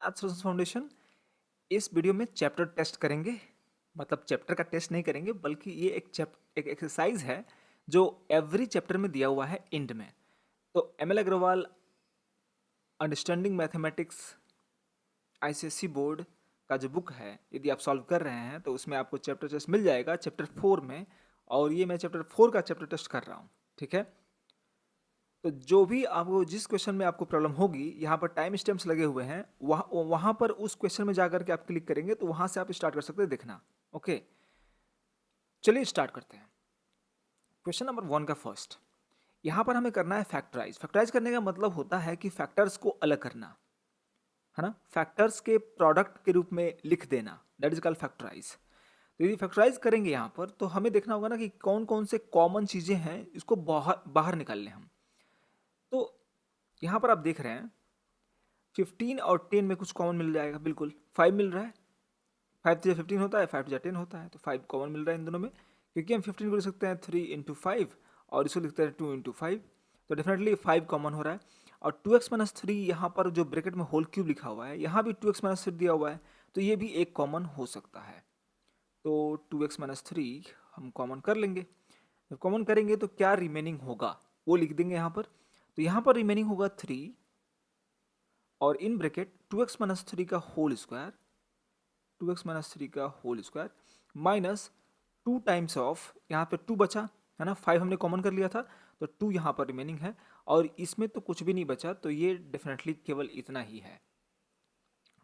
Maths results foundation. इस video में chapter test करेंगे, मतलब चैप्टर का टेस्ट नहीं करेंगे बल्कि ये एक एक्सरसाइज है जो एवरी चैप्टर में दिया हुआ है एंड में। तो M L Agarwal understanding mathematics ICSE board का जो बुक है, यदि आप सॉल्व कर रहे हैं तो उसमें आपको चैप्टर टेस्ट मिल जाएगा चैप्टर 4 में। और ये मैं चैप्टर 4 का चैप्टर टेस्ट कर रहा हूँ, ठीक है। तो जो भी आपको जिस क्वेश्चन में आपको प्रॉब्लम होगी, यहाँ पर टाइम स्टैम्प्स लगे हुए हैं, वहाँ पर उस क्वेश्चन में जाकर के आप क्लिक करेंगे तो वहाँ से आप स्टार्ट कर सकते हैं देखना। ओके, चलिए स्टार्ट करते हैं। क्वेश्चन नंबर 1 का फर्स्ट, यहाँ पर हमें करना है फैक्टराइज। फैक्टराइज करने का मतलब होता है कि फैक्टर्स को अलग करना, है ना। फैक्टर्स के प्रोडक्ट के रूप में लिख देना, दैट इज कॉल्ड फैक्टराइज। तो यदि फैक्टराइज करेंगे यहाँ पर तो हमें देखना होगा ना कि कौन कौन से कॉमन चीज़ें हैं, इसको बाहर बाहर निकाल लें हम। तो यहाँ पर आप देख रहे हैं 15 और 10 में कुछ कॉमन मिल जाएगा, बिल्कुल 5 मिल रहा है। 5 तो 15 होता है, 5 तो 10 होता है, तो 5 कॉमन मिल रहा है इन दोनों में। क्योंकि हम 15 को लिख सकते हैं 3 × 5 और इसको लिखते हैं 2 × 5, तो डेफिनेटली 5 कॉमन हो रहा है। और 2x-3 यहाँ पर जो ब्रैकेट में होल क्यूब लिखा हुआ है, यहाँ भी 2x-3 दिया हुआ है, तो ये भी एक कॉमन हो सकता है। तो 2x-3 हम कॉमन कर लेंगे। जब कॉमन करेंगे तो क्या रिमेनिंग होगा वो लिख देंगे यहाँ पर। तो यहाँ पर रिमेनिंग होगा 3 और इन ब्रैकेट 2x-3 का होल स्क्वायर, 2x-3 का whole square minus 2 times of, यहाँ पे 2 बचा है ना, 5 हमने कॉमन कर लिया था, तो 2 यहाँ पर रिमेनिंग है। और इसमें तो कुछ भी नहीं बचा, तो ये डेफिनेटली केवल इतना ही है।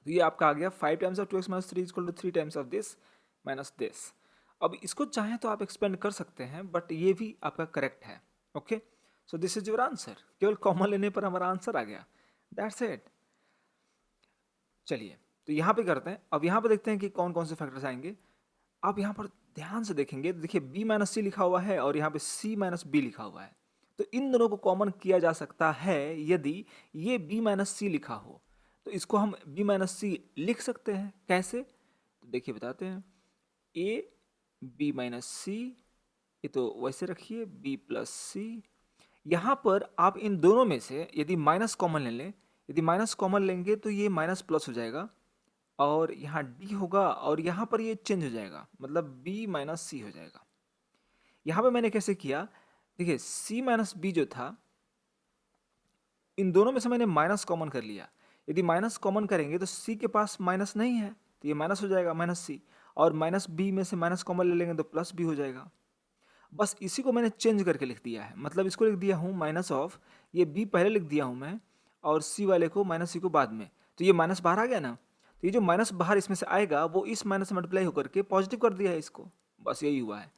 तो ये आपका आ गया 5 times of 2x-3 equal to 3 times of this minus this. अब इसको चाहें तो आप एक्सपेंड कर सकते हैं, बट ये भी आपका करेक्ट है। Okay, so this is your answer. केवल कॉमन लेने पर हमारा आंसर आ गया, दैट्स इट। चलिए, तो यहाँ पे करते हैं। अब यहाँ पे देखते हैं कि कौन कौन से फैक्टर्स आएंगे। आप यहाँ पर ध्यान से देखेंगे, देखिए b-c लिखा हुआ है और यहाँ पे c-b लिखा हुआ है। तो इन दोनों को कॉमन किया जा सकता है यदि ये b-c लिखा हो, तो इसको हम b-c लिख सकते हैं। कैसे, तो देखिए बताते हैं। a b-c, ये तो वैसे रखिए b+c। यहाँ पर आप इन दोनों में से यदि माइनस कॉमन ले लें, यदि माइनस कॉमन लेंगे तो ये माइनस प्लस हो जाएगा और यहाँ डी होगा और यहाँ पर ये चेंज हो जाएगा, मतलब b-c हो जाएगा। यहाँ पे मैंने कैसे किया, देखिए c-b जो था, इन दोनों में से मैंने माइनस कॉमन कर लिया। यदि माइनस कॉमन करेंगे तो c के पास माइनस नहीं है, तो ये माइनस हो जाएगा -c, और -b में से माइनस कॉमन ले लेंगे तो +b हो जाएगा। बस इसी को मैंने चेंज करके लिख दिया है, मतलब इसको लिख दिया हूँ माइनस ऑफ, ये b पहले लिख दिया हूँ मैं और c वाले को -c को बाद में। तो ये माइनस बाहर आ गया ना, तो ये जो माइनस बाहर इसमें से आएगा वो इस माइनस से मल्टीप्लाई होकर के पॉजिटिव कर दिया है इसको, बस यही हुआ है।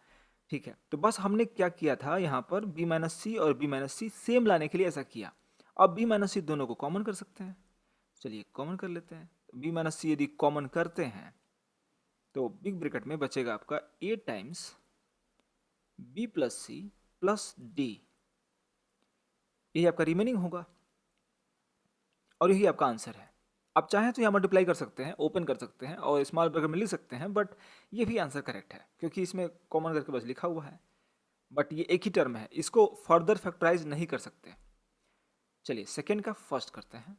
ठीक है, तो बस हमने क्या किया था, यहाँ पर b-c और b-c सेम लाने के लिए ऐसा किया। अब b-c दोनों को कॉमन कर सकते हैं, चलिए कॉमन कर लेते हैं। b-c यदि कॉमन करते हैं तो बिग ब्रैकेट में बचेगा आपका a times b+c plus d, यही आपका रिमेनिंग होगा और यही आपका आंसर है। आप चाहें तो यहाँ मल्टीप्लाई कर सकते हैं, ओपन कर सकते हैं और स्मॉल ब्रैकेट में लिख सकते हैं, बट ये भी आंसर करेक्ट है क्योंकि इसमें कॉमन करके बस लिखा हुआ है। बट ये एक ही टर्म है, इसको फर्दर फैक्टराइज नहीं कर सकते। चलिए सेकेंड का फर्स्ट करते हैं।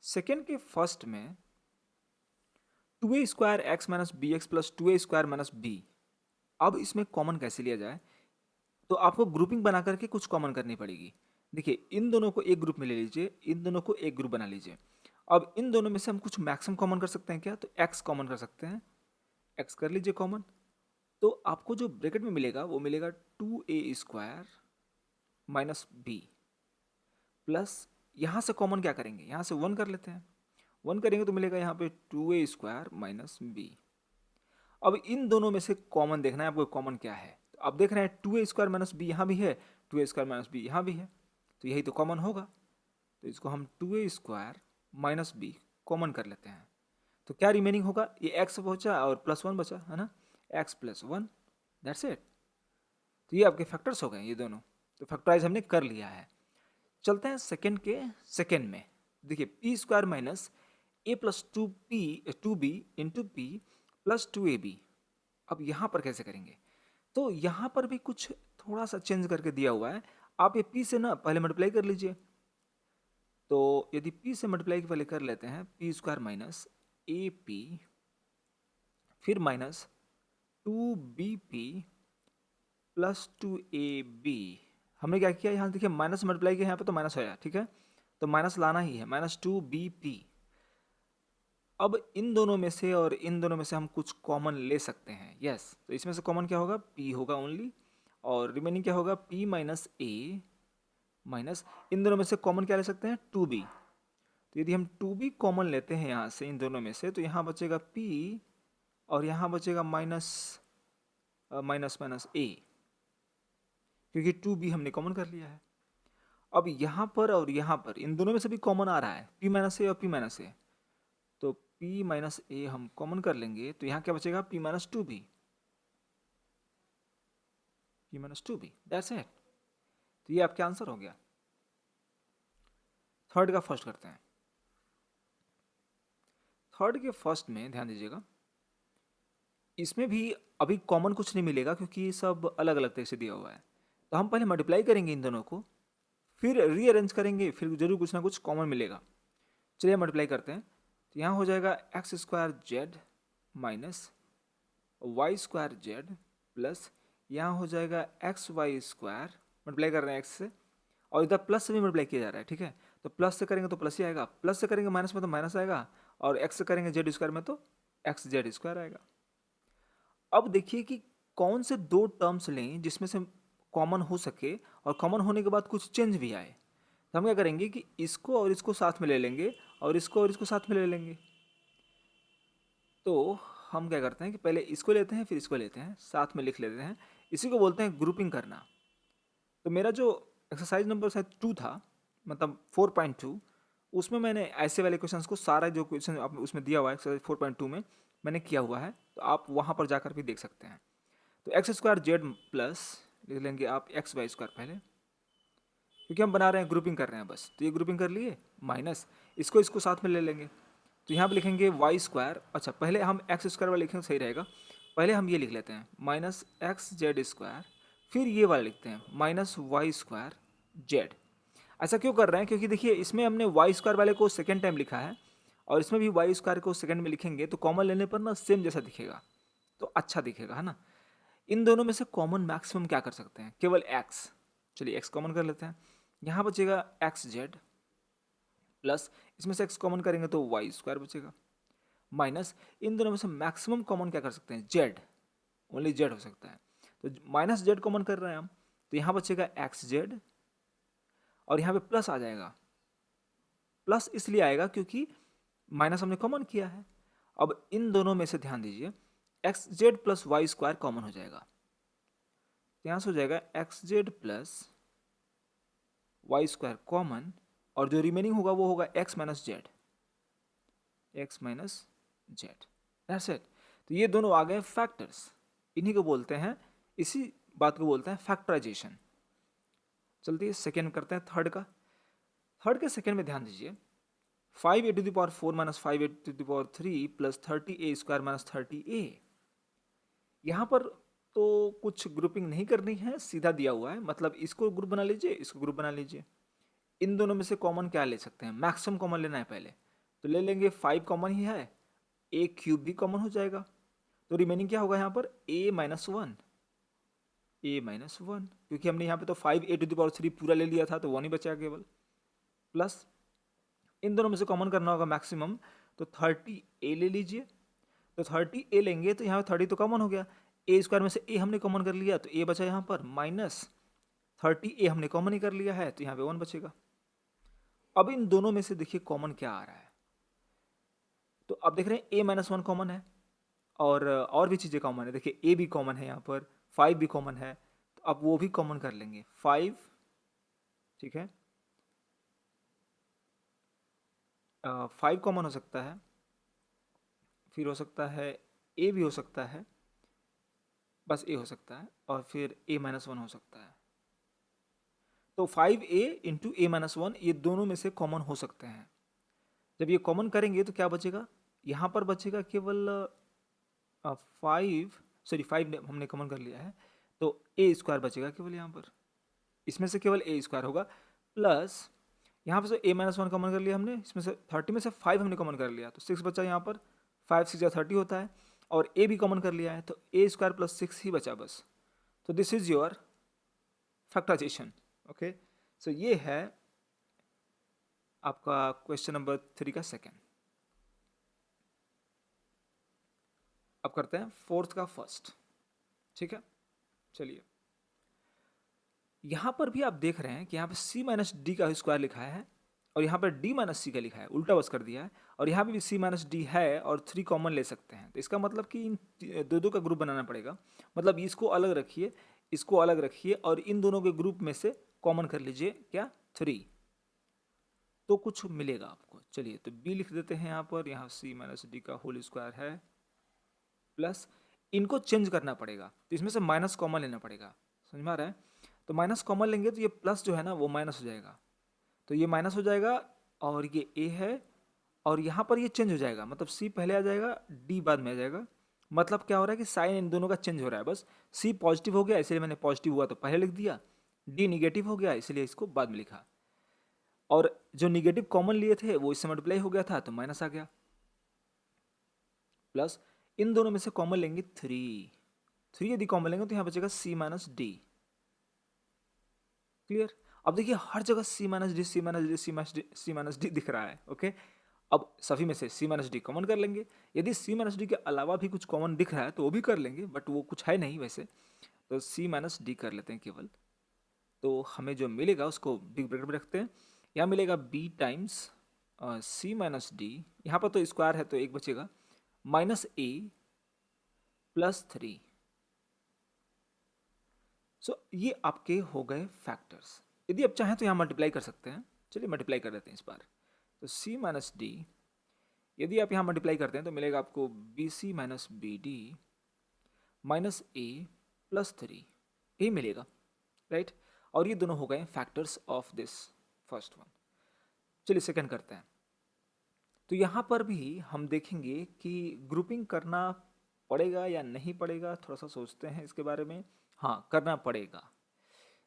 सेकेंड के फर्स्ट में 2a² x - bx plus 2a² - b। अब इसमें कॉमन कैसे लिया जाए, तो आपको ग्रुपिंग बना करके कुछ कॉमन करनी पड़ेगी। देखिए इन दोनों को एक ग्रुप में ले लीजिए, इन दोनों को एक ग्रुप बना लीजिए। अब इन दोनों में से हम कुछ मैक्सिमम कॉमन कर सकते हैं क्या, तो x कॉमन कर सकते हैं, x कर लीजिए कॉमन। तो आपको जो ब्रैकेट में मिलेगा वो मिलेगा 2a² - b प्लस, यहाँ से कॉमन क्या करेंगे, यहाँ से 1 कर लेते हैं। 1 करेंगे तो मिलेगा यहाँ पे 2a² - b। अब इन दोनों में से कॉमन देखना है आपको, कॉमन क्या है। तो आप देख रहे हैं 2a² - b यहाँ भी है, 2a² - b यहाँ भी है, तो यही तो कॉमन होगा। तो इसको हम 2a² - b कॉमन कर लेते हैं। तो क्या रिमेनिंग होगा, ये x बचा और +1 बचा, है ना, x + 1, दैट्स इट। तो ये आपके फैक्टर्स हो गए ये दोनों, तो फैक्टराइज हमने कर लिया है। चलते हैं सेकेंड के सेकेंड में। देखिए p² minus a plus 2b into p plus 2ab। अब यहाँ पर कैसे करेंगे, तो यहाँ पर भी कुछ थोड़ा सा चेंज करके दिया हुआ है। आप ये p से ना पहले मल्टीप्लाई कर लीजिए, तो यदि p से मल्टीप्लाई के पहले कर लेते हैं P square minus A P, फिर माइनस 2bp प्लस 2ab। हमने क्या किया यहाँ देखिए माइनस मल्टीप्लाई किया यहाँ पे तो माइनस आया, ठीक है, तो माइनस लाना ही है, माइनस 2bp। अब इन दोनों में से और इन दोनों में से हम कुछ कॉमन ले सकते हैं, यस। तो इसमें से कॉमन क्या होगा, p होगा ओनली, और रिमेनिंग क्या होगा, p माइनस ए माइनस, इन दोनों में से कॉमन क्या ले सकते हैं, 2b। तो यदि हम 2b कॉमन लेते हैं यहाँ से इन दोनों में से, तो यहाँ बचेगा p और यहाँ बचेगा माइनस माइनस माइनस a, क्योंकि 2b हमने कॉमन कर लिया है। अब यहाँ पर और यहाँ पर इन दोनों में से भी कॉमन आ रहा है p माइनस ए और p माइनस ए, तो p माइनस ए हम कॉमन कर लेंगे तो यहाँ क्या बचेगा, p minus 2b, p minus 2b, that's it. तो ये आपका आंसर हो गया। थर्ड का फर्स्ट करते हैं। थर्ड के फर्स्ट में ध्यान दीजिएगा, इसमें भी अभी कॉमन कुछ नहीं मिलेगा क्योंकि ये सब अलग अलग तरह से दिया हुआ है। तो हम पहले मल्टीप्लाई करेंगे इन दोनों को, फिर रीअरेंज करेंगे, फिर जरूर कुछ ना कुछ कॉमन मिलेगा। चलिए मल्टीप्लाई करते हैं। तो यहाँ हो जाएगा x square z minus y square z plus यहाँ हो जाएगा एक्स वाई स्क्वायर, मल्टीप्लाई कर रहे हैं एक्स से, और इधर प्लस से भी मल्टीप्लाई किया जा रहा है, ठीक है। तो प्लस से करेंगे तो प्लस ही आएगा, प्लस से करेंगे माइनस में तो माइनस आएगा, और एक्स से करेंगे जेड स्क्वायर में तो एक्स जेड स्क्वायर आएगा। अब देखिए कि कौन से दो टर्म्स लें जिसमें से कॉमन हो सके और कॉमन होने के बाद कुछ चेंज भी आए। तो हम क्या करेंगे कि इसको और इसको साथ में ले लेंगे और इसको और इसको साथ में ले लेंगे। तो हम क्या करते हैं कि पहले इसको लेते हैं फिर इसको लेते हैं, साथ में लिख लेते हैं। इसी को बोलते हैं ग्रुपिंग करना। तो मेरा जो एक्सरसाइज नंबर शायद 2 था, मतलब 4.2, उसमें मैंने ऐसे वाले क्वेश्चंस को सारा जो क्वेश्चन आप उसमें दिया हुआ है एक्सरसाइज 4.2 में मैंने किया हुआ है, तो आप वहाँ पर जाकर भी देख सकते हैं। तो एक्स स्क्वायर जेड प्लस लिख लेंगे आप एक्स वाई स्क्वायर पहले, क्योंकि हम बना रहे हैं ग्रुपिंग कर रहे हैं बस, तो ये ग्रुपिंग कर लिए, माइनस इसको इसको साथ में ले लेंगे। तो यहाँ पे लिखेंगे वाई स्क्वायर, अच्छा पहले हम एक्स स्क्वायर वाला लिखेंगे सही रहेगा, पहले हम ये लिख लेते हैं माइनस एक्स जेड स्क्वायर, फिर ये वाला लिखते हैं माइनस वाई स्क्वायर जेड। ऐसा क्यों कर रहे हैं, क्योंकि देखिए इसमें हमने वाई स्क्वायर वाले को सेकेंड टाइम लिखा है और इसमें भी वाई स्क्वायर को सेकेंड में लिखेंगे तो कॉमन लेने पर ना सेम जैसा दिखेगा, तो अच्छा दिखेगा, है ना। इन दोनों में से कॉमन मैक्सिमम क्या कर सकते हैं, केवल एक्स। चलिए एक्स कॉमन कर लेते हैं, यहाँ बचेगा एक्स जेड प्लस इसमें से एक्स कॉमन करेंगे तो वाई स्क्वायर बचेगा, माइनस इन दोनों में से मैक्सिमम कॉमन क्या कर सकते हैं, जेड, ओनली जेड हो सकता है, तो माइनस जेड कॉमन कर रहे हैं हम, तो यहाँ बचेगा एक्स जेड और यहाँ पे प्लस आ जाएगा। प्लस इसलिए आएगा क्योंकि माइनस हमने कॉमन किया है। अब इन दोनों में से ध्यान दीजिए x z plus y square common हो जाएगा, यहाँ से हो जाएगा x z plus y square common, और जो रिमेनिंग होगा वो होगा x minus z, x minus z, that's it. तो ये दोनों आ गए फैक्टर्स, इन्हीं को बोलते हैं, इसी बात को बोलते हैं फैक्टराइजेशन। चलते हैं सेकेंड करते हैं थर्ड का। थर्ड के सेकेंड में ध्यान दीजिए 5a⁴ minus 5a⁴ plus 30a square minus 30a। यहाँ पर तो कुछ ग्रुपिंग नहीं करनी है, सीधा दिया हुआ है, मतलब इसको ग्रुप बना लीजिए, इसको ग्रुप बना लीजिए। इन दोनों में से कॉमन क्या ले सकते हैं, मैक्सिमम कॉमन लेना है पहले, तो ले लेंगे 5 कॉमन ही है, a क्यूब भी कॉमन हो जाएगा, तो रिमेनिंग क्या होगा यहाँ पर a माइनस 1, क्योंकि हमने यहाँ पे तो 5a⁴ पूरा ले लिया था तो 1 ही बचा केवल, प्लस इन दोनों में से कॉमन करना होगा मैक्सिमम, तो 30a ले लीजिए। तो 30a लेंगे तो यहाँ 30 तो कॉमन हो गया, a स्क्वायर में से a हमने कॉमन कर लिया तो a बचा यहाँ पर, माइनस 30a हमने कॉमन ही कर लिया है तो यहाँ पे 1 बचेगा। अब इन दोनों में से देखिए कॉमन क्या आ रहा है, तो अब देख रहे हैं a माइनस 1 कॉमन है और भी चीज़ें कॉमन है, देखिए a भी कॉमन है, यहाँ पर 5 भी कॉमन है, तो अब वो भी कॉमन कर लेंगे 5, ठीक है, 5 कॉमन हो सकता है, फिर हो सकता है a भी हो सकता है, बस a हो सकता है, और फिर a माइनस 1 हो सकता है। तो 5a इंटू a माइनस 1 ये दोनों में से कॉमन हो सकते हैं। जब ये कॉमन करेंगे तो क्या बचेगा, यहाँ पर बचेगा केवल 5 हमने कॉमन कर लिया है, तो a स्क्वायर बचेगा केवल यहाँ पर, इसमें से केवल a स्क्वायर होगा, प्लस यहाँ पे से a माइनस वन कॉमन कर लिया हमने, इसमें से 30 में से 5 हमने कॉमन कर लिया, तो 6 बचा यहाँ पर, 5 6 30 होता है, और a भी कॉमन कर लिया है, तो a स्क्वायर प्लस 6 ही बचा बस। तो this is your factorization. Okay, so ये है आपका क्वेश्चन नंबर 3 का सेकेंड। अब करते हैं फोर्थ का फर्स्ट। ठीक है, चलिए यहाँ पर भी आप देख रहे हैं कि यहाँ पे c माइनस डी का स्क्वायर लिखा है और यहाँ पर d माइनस सी का लिखा है, उल्टा बस कर दिया है, और यहाँ पे भी c माइनस डी है और 3 कॉमन ले सकते हैं। तो इसका मतलब कि इन दो दो का ग्रुप बनाना पड़ेगा, मतलब इसको अलग रखिए, इसको अलग रखिए, और इन दोनों के ग्रुप में से कॉमन कर लीजिए क्या 3, तो कुछ मिलेगा आपको। चलिए तो b लिख देते हैं यहाँ पर, यहाँ c माइनस डी का होल स्क्वायर है, प्लस इनको चेंज करना पड़ेगा, तो इसमें से माइनस कॉमन लेना पड़ेगा, समझ में आ रहा है? तो माइनस कॉमन लेंगे तो ये प्लस जो है ना वो माइनस हो जाएगा, तो ये माइनस हो जाएगा, और ये a है, और यहाँ पर ये चेंज हो जाएगा, मतलब c पहले आ जाएगा, d बाद में आ जाएगा। मतलब क्या हो रहा है कि साइन इन दोनों का चेंज हो रहा है, बस c पॉजिटिव हो गया इसलिए मैंने पॉजिटिव हुआ तो पहले लिख दिया, d निगेटिव हो गया इसलिए इसको बाद में लिखा, और जो निगेटिव कॉमन लिए थे वो इससे मल्टीप्लाई हो गया था तो माइनस आ गया, प्लस इन दोनों में से कॉमन लेंगे 3 यदि कॉमन लेंगे तो यहाँ बचेगा c माइनस डी। क्लियर? अब देखिए हर जगह c minus d, c minus d, c minus d दिख रहा है। ओके, अब सभी में से c माइनस डी कॉमन कर लेंगे, यदि c माइनस डी के अलावा भी कुछ कॉमन दिख रहा है तो वो भी कर लेंगे, बट वो कुछ है नहीं वैसे, तो c माइनस डी कर लेते हैं केवल। तो हमें जो मिलेगा उसको बिग ब्रैकेट में रखते हैं, यहाँ मिलेगा b times c minus D, यहाँ पर तो स्क्वायर है तो एक बचेगा, माइनस a प्लस 3। सो ये आपके हो गए फैक्टर्स। यदि आप चाहें तो यहाँ मल्टीप्लाई कर सकते हैं, चलिए मल्टीप्लाई कर देते हैं इस बार। तो c माइनस डी यदि आप यहाँ मल्टीप्लाई करते हैं तो मिलेगा आपको b c minus b d minus a plus 3, यही मिलेगा, राइट? और ये दोनों हो गए factors of this first one. चलिए सेकंड करते हैं। तो यहाँ पर भी हम देखेंगे कि ग्रुपिंग करना पड़ेगा या नहीं पड़ेगा, थोड़ा सा सोचते हैं इसके बारे में। हाँ, करना पड़ेगा।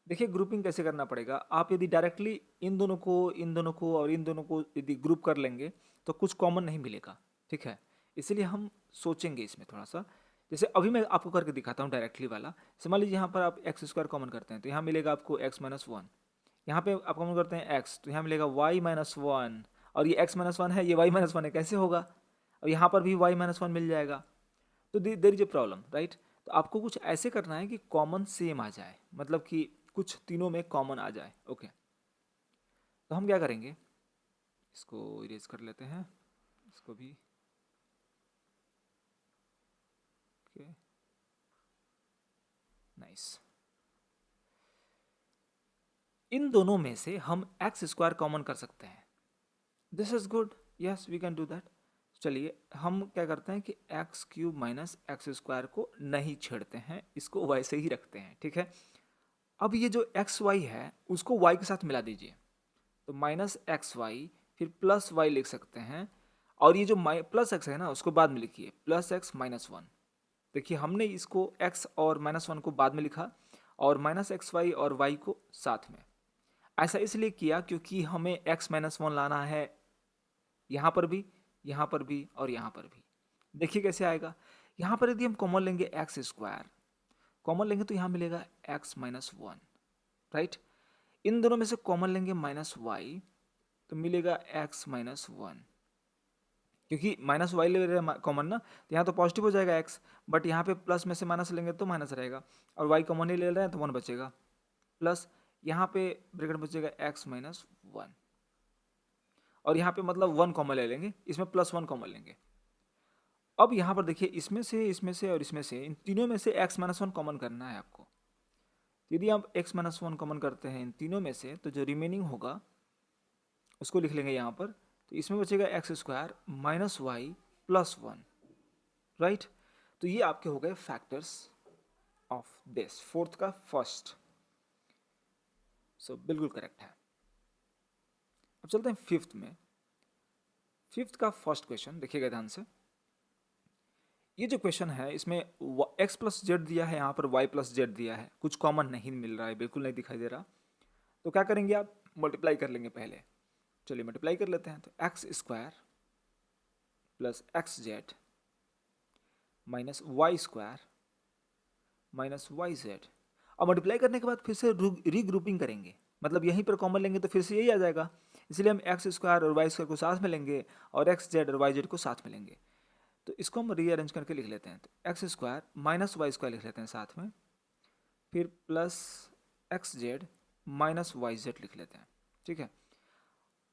देखिए ग्रुपिंग कैसे करना पड़ेगा, आप यदि डायरेक्टली इन दोनों को, इन दोनों को और इन दोनों को यदि ग्रुप कर लेंगे तो कुछ कॉमन नहीं मिलेगा, ठीक है? इसलिए हम सोचेंगे इसमें थोड़ा सा। जैसे अभी मैं आपको करके दिखाता हूँ डायरेक्टली वाला। मान लीजिए यहाँ पर आप एक्स स्क्वायर कॉमन करते हैं तो यहाँ मिलेगा आपको एक्स माइनस वन, यहाँ पे आप कॉमन करते हैं एक्स तो यहाँ मिलेगा वाई माइनस वन, और ये एक्स माइनस वन है, ये वाई माइनस वन है, कैसे होगा? और यहाँ पर भी वाई माइनस वन मिल जाएगा, तो there is a problem, right? तो आपको कुछ ऐसे करना है कि कॉमन सेम आ जाए, मतलब कि कुछ तीनों में कॉमन आ जाए। ओके, तो हम क्या करेंगे, इसको इरेज कर लेते हैं, इसको भी। Okay, nice. इन दोनों में से हम एक्स स्क्वायर कॉमन कर सकते हैं, this is good, yes we can do that. चलिए हम क्या करते हैं कि x cube minus x square को नहीं छेड़ते हैं, इसको वैसे ही रखते हैं, ठीक है? अब ये जो एक्स वाई है उसको वाई के साथ मिला दीजिए, तो माइनस एक्स वाई फिर प्लस वाई लिख सकते हैं, और ये जो प्लस एक्स है ना उसको बाद में लिखिए, प्लस एक्स माइनस वन। देखिए हमने इसको एक्स और माइनस वन को बाद में लिखा, और माइनस एक्स वाई और वाई को साथ में। ऐसा इसलिए किया क्योंकि हमें एक्स माइनस वन लाना है यहाँ पर भी, यहाँ पर भी और यहाँ पर भी। देखिए कैसे आएगा, यहाँ पर यदि हम कॉमन लेंगे एक्स स्क्वायर, कॉमन लेंगे तो यहाँ मिलेगा एक्स माइनस वन, राइट? इन दोनों में से कॉमन लेंगे माइनस वाई तो मिलेगा एक्स माइनस वन, क्योंकि माइनस वाई ले रहे हैं कॉमन ना, तो यहाँ तो पॉजिटिव हो जाएगा एक्स, बट यहाँ पे प्लस में से माइनस लेंगे तो माइनस रहेगा, और वाई कॉमन ही ले रहे हैं तो वन बचेगा, प्लस यहाँ पे ब्रैकेट बचेगा एक्स माइनस वन, और यहाँ पे मतलब वन कॉमन ले लेंगे, इसमें प्लस वन कॉमन लेंगे। अब यहाँ पर देखिए इसमें से, इसमें से और इसमें से, इन तीनों में से एक्स माइनस वन कॉमन करना है आपको। यदि आप एक्स माइनस वन कॉमन करते हैं इन तीनों में से, तो जो रिमेनिंग होगा उसको लिख लेंगे यहाँ पर, तो इसमें बचेगा x square minus y plus one, right? तो ये आपके हो गए फैक्टर्स ऑफ दिस फोर्थ का फर्स्ट। सो बिल्कुल करेक्ट है। अब चलते हैं फिफ्थ में। फिफ्थ का फर्स्ट क्वेश्चन देखिएगा ध्यान से। ये जो क्वेश्चन है इसमें एक्स प्लस जेड दिया है, यहाँ पर वाई प्लस जेड दिया है, कुछ कॉमन नहीं मिल रहा है, बिल्कुल नहीं दिखाई दे रहा। तो क्या करेंगे आप, मल्टीप्लाई कर लेंगे पहले। चलिए मल्टीप्लाई कर लेते हैं। तो x square plus x z minus y square minus y z. अब मल्टीप्लाई करने के बाद फिर से रीग्रुपिंग करेंगे, मतलब यहीं पर कॉमन लेंगे तो फिर से यही आ जाएगा। इसलिए हम एक्स स्क्वायर और वाई स्क्वायर को साथ में लेंगे और एक्स जेड और वाई जेड को साथ में लेंगे। तो इसको हम रीअरेंज करके लिख लेते हैं। तो x square minus y square लिख लेते हैं साथ में, फिर plus x z minus y z लिख लेते हैं। ठीक है,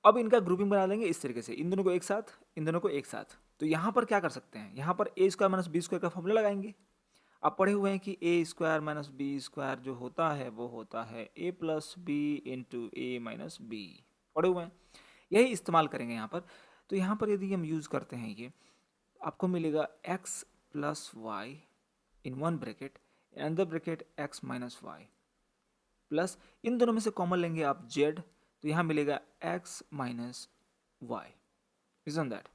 अब इनका ग्रुपिंग बना लेंगे इस तरीके से, इन दोनों को एक साथ, इन दोनों को एक साथ। तो यहाँ पर क्या कर सकते हैं, यहाँ पर a square minus b square का फॉर्मूला लगाएंगे। आप पढ़े हुए हैं कि ए स्क्वायर माइनस बी स्क्वायर जो होता है वो होता है ए plus b into a minus B, पढ़े हुए हैं। यही इस्तेमाल करेंगे यहाँ पर। तो यहाँ पर यदि हम यूज़ करते हैं ये, आपको मिलेगा x plus y in one bracket, in another bracket x minus y, plus इन दोनों में से कॉमन लेंगे आप जेड, तो यहाँ मिलेगा x minus y, isn't that.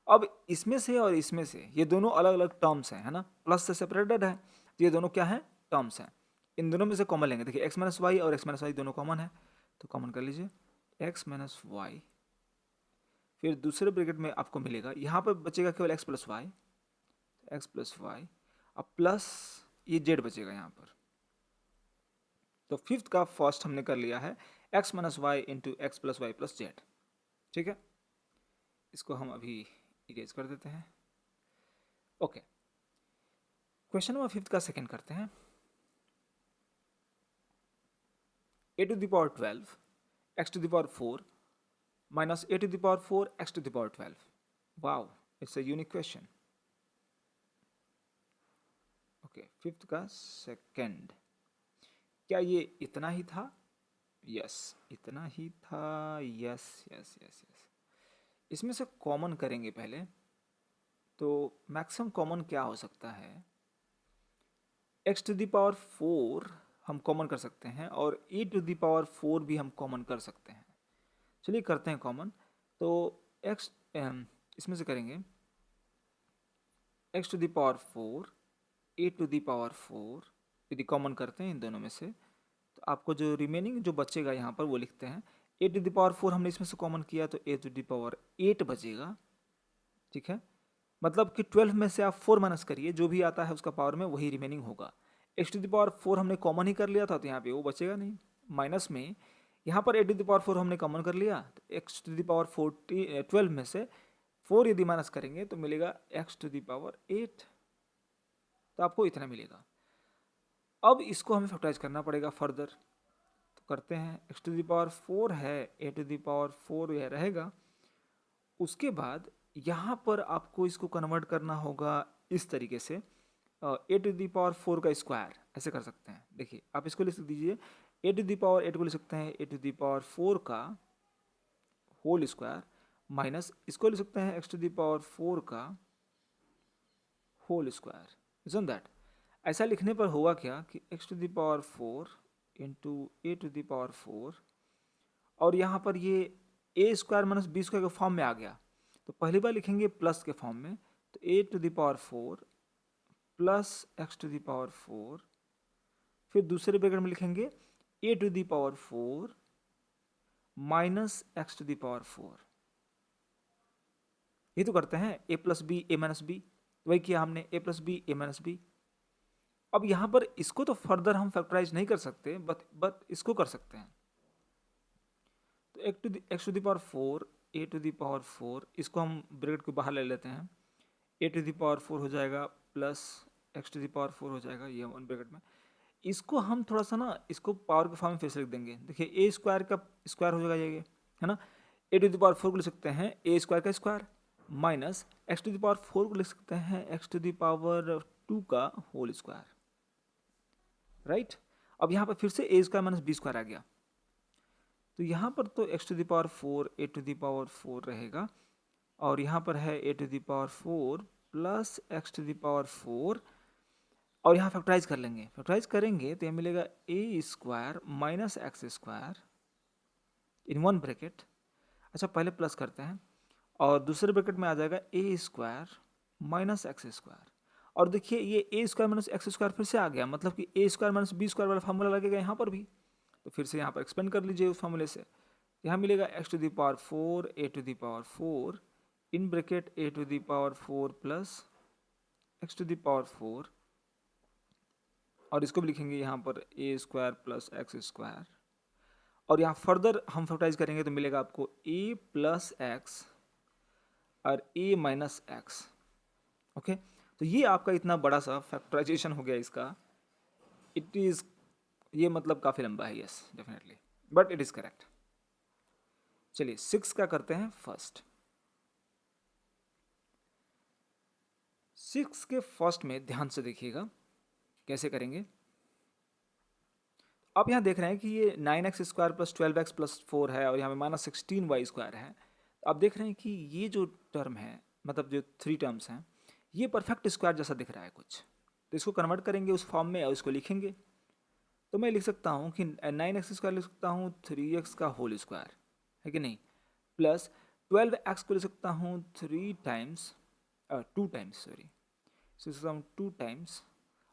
अब इसमें से और इसमें से ये दोनों अलग अलग टर्म्स हैं, है ना, प्लस से सेपरेटेड है, तो ये दोनों क्या है, टर्म्स हैं। इन दोनों में से कॉमन लेंगे, देखिए एक्स माइनस वाई और एक्स माइनस वाई दोनों कॉमन है, तो कॉमन कर लीजिए एक्स माइनस वाई। फिर दूसरे ब्रैकेट में आपको मिलेगा, यहाँ पर बचेगा केवल x plus y, x plus y, अब प्लस ये जेड बचेगा यहाँ पर। तो फिफ्थ का फर्स्ट हमने कर लिया है x minus y into x plus y plus z. ठीक है, इसको हम अभी इरेज कर देते हैं। ओके, क्वेश्चन नंबर फिफ्थ का सेकंड करते हैं। A to the power 12 x to the power 4 minus a to the power 4 x to the power 12। Wow, it's a unique question. Okay, fifth का सेकंड, क्या ये इतना ही था? यस, इतना ही था। Yes yes yes yes. इसमें से कॉमन करेंगे पहले, तो मैक्सिमम कॉमन क्या हो सकता है, एक्स टू द पावर 4 हम कॉमन कर सकते हैं और ए टू द पावर 4 भी हम कॉमन कर सकते हैं। चलिए करते हैं कॉमन। तो एक्स इसमें से करेंगे x to the power 4 a to the power 4, यदि कॉमन करते हैं इन दोनों में से, तो आपको जो रिमेनिंग जो बचेगा यहाँ पर वो लिखते हैं। ए टू द पावर 4 हमने इसमें से कॉमन किया तो ए टू द पावर 8 बचेगा। ठीक है, मतलब कि 12 में से आप 4 माइनस करिए, जो भी आता है उसका पावर में वही रिमेनिंग होगा। एक्स टू द पावर 4 हमने कॉमन ही कर लिया था, तो यहाँ पे वो बचेगा नहीं। माइनस में यहाँ पर ए टू द पावर 4 हमने कॉमन कर लिया, तो एक्स टू द पावर 12 में से 4 यदि माइनस करेंगे तो मिलेगा एक्स टू द पावर 8, तो आपको इतना मिलेगा। अब इसको हमें फैक्टराइज करना पड़ेगा फर्दर, तो करते हैं। एक्स टू द पावर 4 है, ए टू द पावर 4 यह रहेगा। उसके बाद यहाँ पर आपको इसको कन्वर्ट करना होगा इस तरीके से, ए टू द पावर 4 का स्क्वायर, ऐसे कर सकते हैं। देखिए आप इसको लिख दीजिए, ए टू द पावर 8 को लिख सकते हैं ए टू द पावर 4 का होल स्क्वायर, माइनस इसको लिख सकते हैं एक्स टू द पावर 4 का होल स्क्वायर, इजंट दैट। ऐसा लिखने पर होगा क्या कि x to the power 4 into a to the power 4, और यहाँ पर ये a square minus b square के फॉर्म में आ गया, तो पहली बार लिखेंगे प्लस के फॉर्म में, तो a to the power 4 plus x to the power 4, फिर दूसरे ब्रैकेट में लिखेंगे a to the power 4 minus x to the power 4। ये तो करते हैं a plus b a minus b, वही किया हमने, a plus b a minus b. अब यहाँ पर इसको तो फर्दर हम फैक्टराइज नहीं कर सकते, बट इसको कर सकते हैं। तो x to the power 4 a to the power 4, इसको हम ब्रैकेट को बाहर ले लेते हैं, ए टू द पावर 4 हो जाएगा plus x to the power 4 हो जाएगा, ये वन ब्रैकेट में। इसको हम थोड़ा सा ना इसको पावर के फॉर्म में फिर से लिख देंगे। देखिए ए स्क्वायर का स्क्वायर हो जाएगा ये, है ना, ए टू द पावर 4 को लिख सकते हैं ए स्क्वायर का square, minus x to the power 4 को लिख सकते हैं एक्स टू द पावर 2 का होल स्क्वायर, राइट। अब यहाँ पर फिर से a square minus b square आ गया, तो यहाँ पर तो x to the power 4 a to the power 4 रहेगा, और यहाँ पर है a to the power 4 plus x to the power 4, और यहाँ फैक्टराइज कर लेंगे। फैक्टराइज करेंगे तो यह मिलेगा a square minus x square in one bracket. अच्छा पहले प्लस करते हैं, और दूसरे ब्रैकेट में आ जाएगा ए स्क्वायर माइनस एक्स स्क्वायर, और देखिए ये a square minus x square फिर से आ गया, मतलब कि ए स्क्वायर माइनस बी स्क्वायर वाला फार्मूला लगेगा यहाँ पर भी। तो फिर से यहाँ पर एक्सपेंड कर लीजिए उस फार्मूले से, यहाँ मिलेगा x to the power 4 a to the power 4 in bracket a to the power 4 plus x to the power 4, और इसको भी लिखेंगे यहाँ पर a square plus x square, और यहाँ फर्दर हम फैक्टराइज करेंगे तो मिलेगा आपको ए प्लस एक्स और ए माइनस एक्स। ओके, तो ये आपका इतना बड़ा सा फैक्टराइजेशन हो गया इसका। इट इज़, ये मतलब काफ़ी लंबा है, yes definitely, but it is correct. चलिए 6 का करते हैं फर्स्ट। 6 के फर्स्ट में ध्यान से देखिएगा कैसे करेंगे। आप यहाँ देख रहे हैं कि ये 9x square plus 12x plus 4 है और यहाँ पे माइनस 16y स्क्वायर है। तो आप देख रहे हैं कि ये जो टर्म है, मतलब जो 3 टर्म्स हैं, ये परफेक्ट स्क्वायर जैसा दिख रहा है कुछ। तो इसको कन्वर्ट करेंगे उस फॉर्म में और इसको लिखेंगे। तो मैं लिख सकता हूँ कि 9x स्क्वायर लिख सकता हूँ 3x का होल स्क्वायर, है कि नहीं, प्लस 12x को लिख सकता हूँ 2 टाइम्स सॉरी, लिख सकता हूँ 2 टाइम्स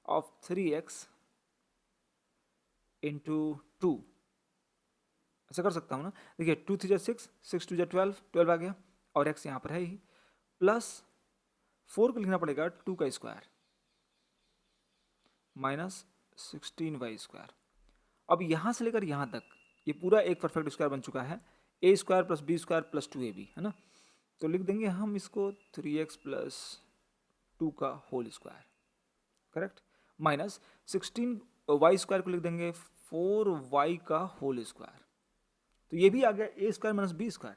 ऑफ 3x इंटू 2, ऐसा कर सकता हूँ ना। देखिए 2 3 6, 6 2 12, 12 आ गया, और x यहाँ पर है ही, प्लस 4 को लिखना पड़ेगा 2 का स्क्वायर माइनस 16y स्क्वायर। अब यहाँ से लेकर यहाँ तक ये पूरा एक परफेक्ट स्क्वायर बन चुका है, a square plus b square plus 2ab, है ना। तो लिख देंगे हम इसको 3x प्लस 2 का whole square, correct, minus 16y square को लिख देंगे 4y का होल स्क्वायर। तो ये भी आ गया ए स्क्वायर माइनस बी स्क्वायर,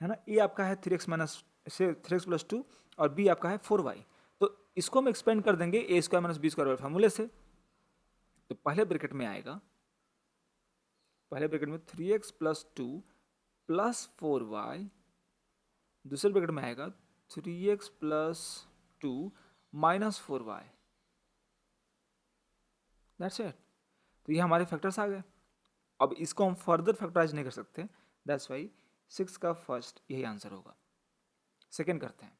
है ना। ए आपका है 3x माइनस से 3x प्लस 2 और बी आपका है 4y। तो इसको हम एक्सपेंड कर देंगे ए स्क्वायर माइनस बी स्क्वायर वाले फार्मूले से। तो पहले ब्रैकेट में आएगा, पहले ब्रैकेट में 3x प्लस 2 प्लस 4y, दूसरे ब्रैकेट में आएगा 3x plus 2 minus 4y, that's it. तो ये हमारे फैक्टर्स आ गए। अब इसको हम फर्दर फैक्टराइज नहीं कर सकते, दैट्स वाई 6 का फर्स्ट यही आंसर होगा। सेकेंड करते हैं,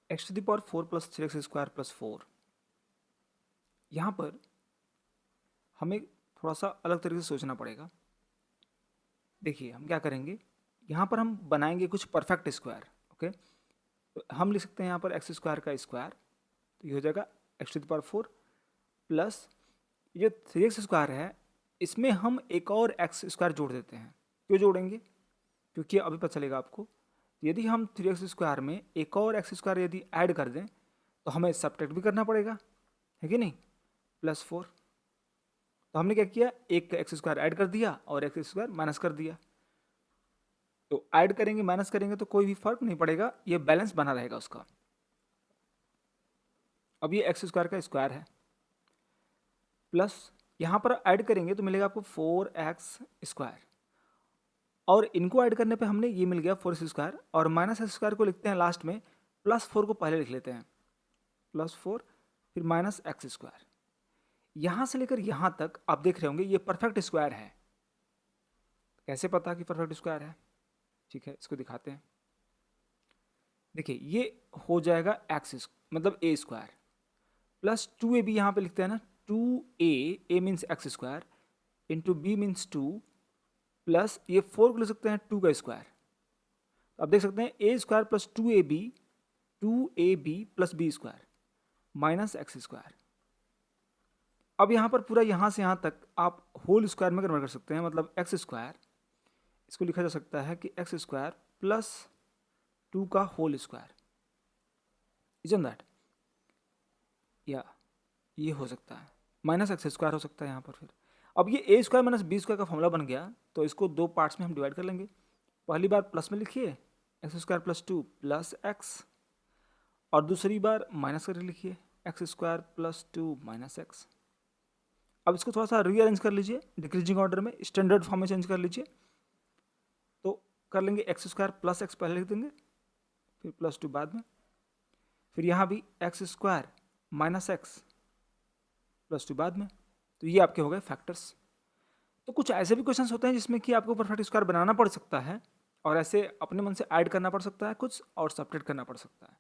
x to the power 4 plus 3x square plus 4। यहाँ पर हमें थोड़ा सा अलग तरीके से सोचना पड़ेगा। देखिए हम क्या करेंगे, यहाँ पर हम बनाएंगे कुछ परफेक्ट स्क्वायर। ओके, तो हम लिख सकते हैं यहाँ पर एक्स स्क्वायर का स्क्वायर, तो ये हो जाएगा x to the power 4 plus ये 3x स्क्वायर है, इसमें हम एक और एक्स स्क्वायर जोड़ देते हैं। क्यों जोड़ेंगे, क्योंकि अभी पता चलेगा आपको, यदि हम 3x स्क्वायर में एक और एक्स स्क्वायर यदि ऐड कर दें तो हमें सब्ट्रैक्ट भी करना पड़ेगा, है कि नहीं, प्लस 4। तो हमने क्या किया, एक एक्स स्क्वायर ऐड कर दिया और एक्स स्क्वायर माइनस कर दिया। तो ऐड करेंगे माइनस करेंगे तो कोई भी फर्क नहीं पड़ेगा, ये बैलेंस बना रहेगा उसका। अब ये एक्स स्क्वायर का स्क्वायर है, प्लस यहाँ पर ऐड करेंगे तो मिलेगा आपको 4x स्क्वायर, और इनको ऐड करने पे हमने ये मिल गया 4x स्क्वायर, और माइनस एक्स स्क्वायर को लिखते हैं लास्ट में, प्लस 4 को पहले लिख लेते हैं, प्लस 4 फिर माइनस एक्स स्क्वायर। यहाँ से लेकर यहाँ तक आप देख रहे होंगे ये परफेक्ट स्क्वायर है। कैसे पता कि परफेक्ट स्क्वायर है, ठीक है इसको दिखाते हैं। देखिए ये हो जाएगा एक्स मतलब ए स्क्वायर प्लस 2ab, यहाँ पे लिखते हैं ना 2a means x square into b means 2 plus ये 4 को लिख सकते हैं 2 का स्क्वायर। तो आप देख सकते हैं a square plus 2ab plus b square minus x square. अब यहाँ पर पूरा यहाँ से यहाँ तक आप होल स्क्वायर में कन्वर्ट कर सकते हैं, मतलब एक्स स्क्वायर, इसको लिखा जा सकता है कि एक्स स्क्वायर प्लस 2 का होल स्क्वायर, इजंट दैट, या ये हो सकता है माइनस एक्स स्क्वायर हो सकता है यहाँ पर। फिर अब ये a square minus b square का फॉर्मूला बन गया, तो इसको दो पार्ट्स में हम डिवाइड कर लेंगे। पहली बार प्लस में लिखिए x square plus 2 plus x, और दूसरी बार माइनस करके लिखिए x square plus 2 minus x. अब इसको थोड़ा सा रीअरेंज कर लीजिए डिक्रीजिंग ऑर्डर में, स्टैंडर्ड फॉर्म में चेंज कर लीजिए। तो कर लेंगे एक्स स्क्वायर प्लस एक्स पहले लिख देंगे, फिर प्लस 2 बाद में, फिर यहाँ भी x square minus x plus 2 बाद में। तो ये आपके हो गए फैक्टर्स। तो कुछ ऐसे भी क्वेश्चंस होते हैं जिसमें कि आपको परफेक्ट स्क्वायर बनाना पड़ सकता है, और ऐसे अपने मन से ऐड करना पड़ सकता है कुछ, और सब्ट्रैक्ट करना पड़ सकता है।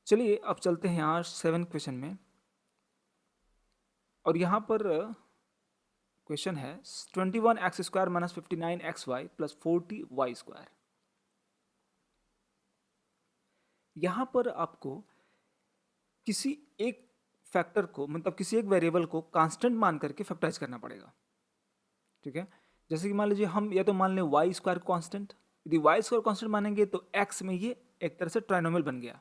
चलिए अब चलते हैं यहाँ 7 क्वेश्चन में, और यहाँ पर क्वेश्चन है 21x² minus 59xy plus 40y²। यहाँ पर आपको किसी एक फैक्टर को मतलब किसी एक वेरिएबल को कांस्टेंट मान करके फैक्टराइज करना पड़ेगा। ठीक है, जैसे कि मान लीजिए हम या तो मान लें y² कांस्टेंट। यदि y² कांस्टेंट मानेंगे तो x में ये एक तरह से ट्राइनोमियल बन गया,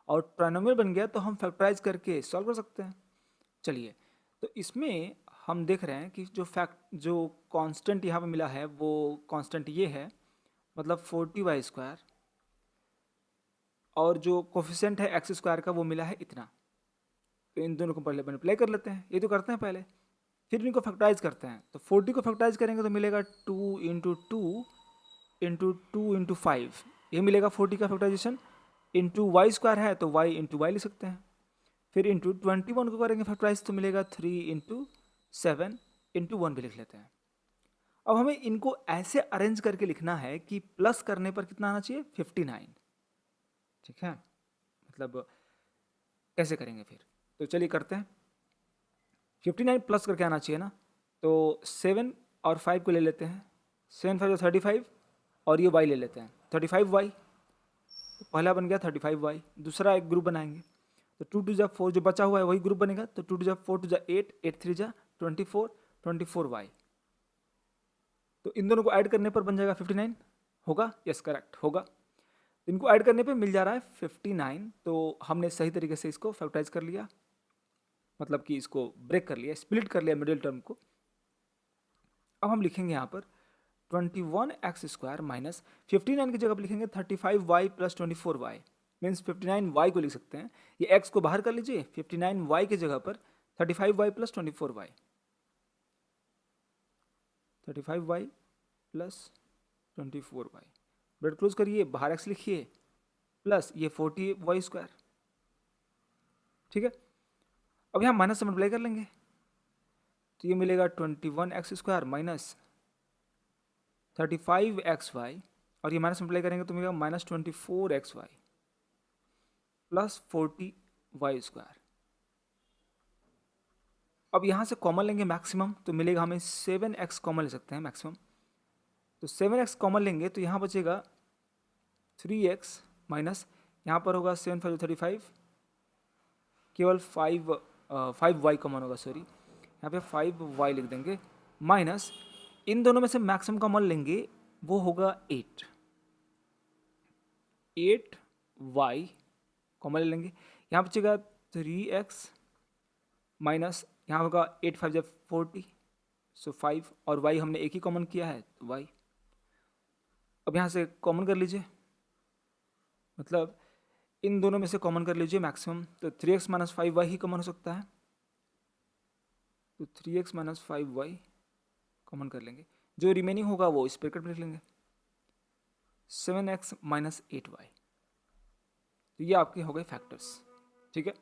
और ट्राइनोमियल बन गया तो हम फैक्टराइज करके सॉल्व कर सकते हैं। चलिए, तो इसमें हम देख रहे हैं कि जो कांस्टेंट यहाँ पे मिला है वो कांस्टेंट ये है, मतलब 40y², और जो कोफिशिएंट है x² का वो मिला है इतना। तो इन दोनों को पहले मल्टीप्लाई कर लेते हैं, ये तो करते हैं पहले, फिर इनको फैक्टराइज करते हैं। तो 40 को फैक्टराइज करेंगे तो मिलेगा 2 इंटू 2 इंटू 2 इंटू 5, ये मिलेगा 40 का फैक्टराइजेशन। इंटू y² है तो y इंटू वाई लिख सकते हैं। फिर इंटू 21 को करेंगे फैक्टराइज तो मिलेगा 3 इंटू 7 इंटू 1 भी लिख लेते हैं। अब हमें इनको ऐसे अरेंज करके लिखना है कि प्लस करने पर कितना आना चाहिए, 59। ठीक है, मतलब कैसे करेंगे फिर, तो चलिए करते हैं। 59 प्लस करके आना चाहिए ना, तो 7 और 5 को ले लेते हैं। 7 5 35, और ये y ले लेते हैं 35y। तो पहला बन गया 35y, दूसरा एक ग्रुप बनाएंगे तो 2 2 जा 4, जो बचा हुआ है वही ग्रुप बनेगा। तो 2 2 जा 4, 2 जा 8, 8 3 जा 24, 24y। तो इन दोनों को ऐड करने पर बन जाएगा 59, होगा? यस, करेक्ट होगा। इनको ऐड करने पे मिल जा रहा है 59। तो हमने सही तरीके से इसको फैक्टराइज कर लिया, मतलब कि इसको ब्रेक कर लिया, स्प्लिट कर लिया मिडिल टर्म को। अब हम लिखेंगे यहाँ पर 21x² माइनस 59 की जगह पर लिखेंगे 35y plus 24y, means 59y को लिख सकते हैं। ये x को बाहर कर लीजिए, 59y की जगह पर 35y plus 24y, 35y plus 24y, bread close करिए, बाहर x लिखिए, प्लस ये 40y²। ठीक है, अब यहाँ माइनस से मल्टीप्लाई कर लेंगे तो ये मिलेगा 21x² माइनस 35xy, और ये माइनस मल्टीप्लाई करेंगे तो मिलेगा माइनस 24xy प्लस 40y²। अब यहाँ से कॉमन लेंगे मैक्सिमम, तो मिलेगा हमें 7x कॉमन ले सकते हैं मैक्सिमम। तो 7x कॉमन लेंगे तो यहाँ बचेगा 3x माइनस, यहाँ पर होगा 7 5 35, केवल 5y कॉमन होगा, सॉरी यहाँ पे 5y लिख देंगे, माइनस इन दोनों में से मैक्सिमम कॉमन लेंगे वो होगा 8, 8y कॉमन ले लेंगे। यहाँ बचेगा 3x माइनस, यहाँ होगा 8 5 जब 40, सो 5, और y हमने एक ही कॉमन किया है तो y। अब यहाँ से कॉमन कर लीजिए, मतलब इन दोनों में से कॉमन कर लीजिए मैक्सिमम, तो 3x माइनस 5y ही कॉमन हो सकता है। तो 3x माइनस 5y कॉमन कर लेंगे, जो रिमेनिंग होगा वो इस ब्रैकेट में लिख लेंगे, 7x माइनस 8y। तो ये आपके हो गए फैक्टर्स। ठीक है,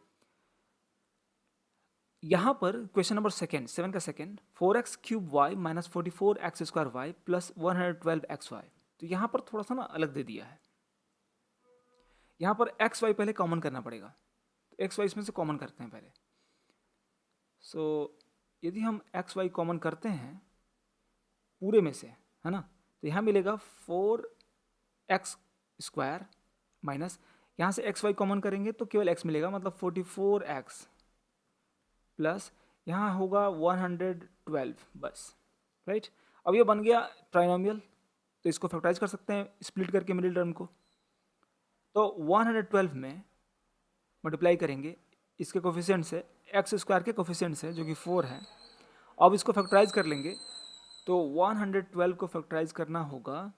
यहाँ पर क्वेश्चन नंबर सेकेंड, 7 का second, 4x³ minus 44x² plus 112xy। तो यहाँ पर थोड़ा सा ना अलग दे दिया है, यहाँ पर xy पहले कॉमन करना पड़ेगा, तो xy इसमें से कॉमन करते हैं पहले। सो यदि हम xy कॉमन करते हैं पूरे में से, है ना, तो यहाँ मिलेगा 4x² माइनस, यहाँ से xy कॉमन करेंगे तो केवल x मिलेगा, मतलब 44x प्लस यहाँ होगा 112, बस, राइट। अब ये बन गया ट्राइनोमियल, तो इसको फैक्टराइज कर सकते हैं स्प्लिट करके मिडिल टर्म को। तो 112 में मल्टीप्लाई करेंगे इसके कोफिशिएंट से, x² के कोफिशिएंट से जो कि 4 है। अब इसको फैक्टराइज कर लेंगे तो 112 को फैक्टराइज करना होगा,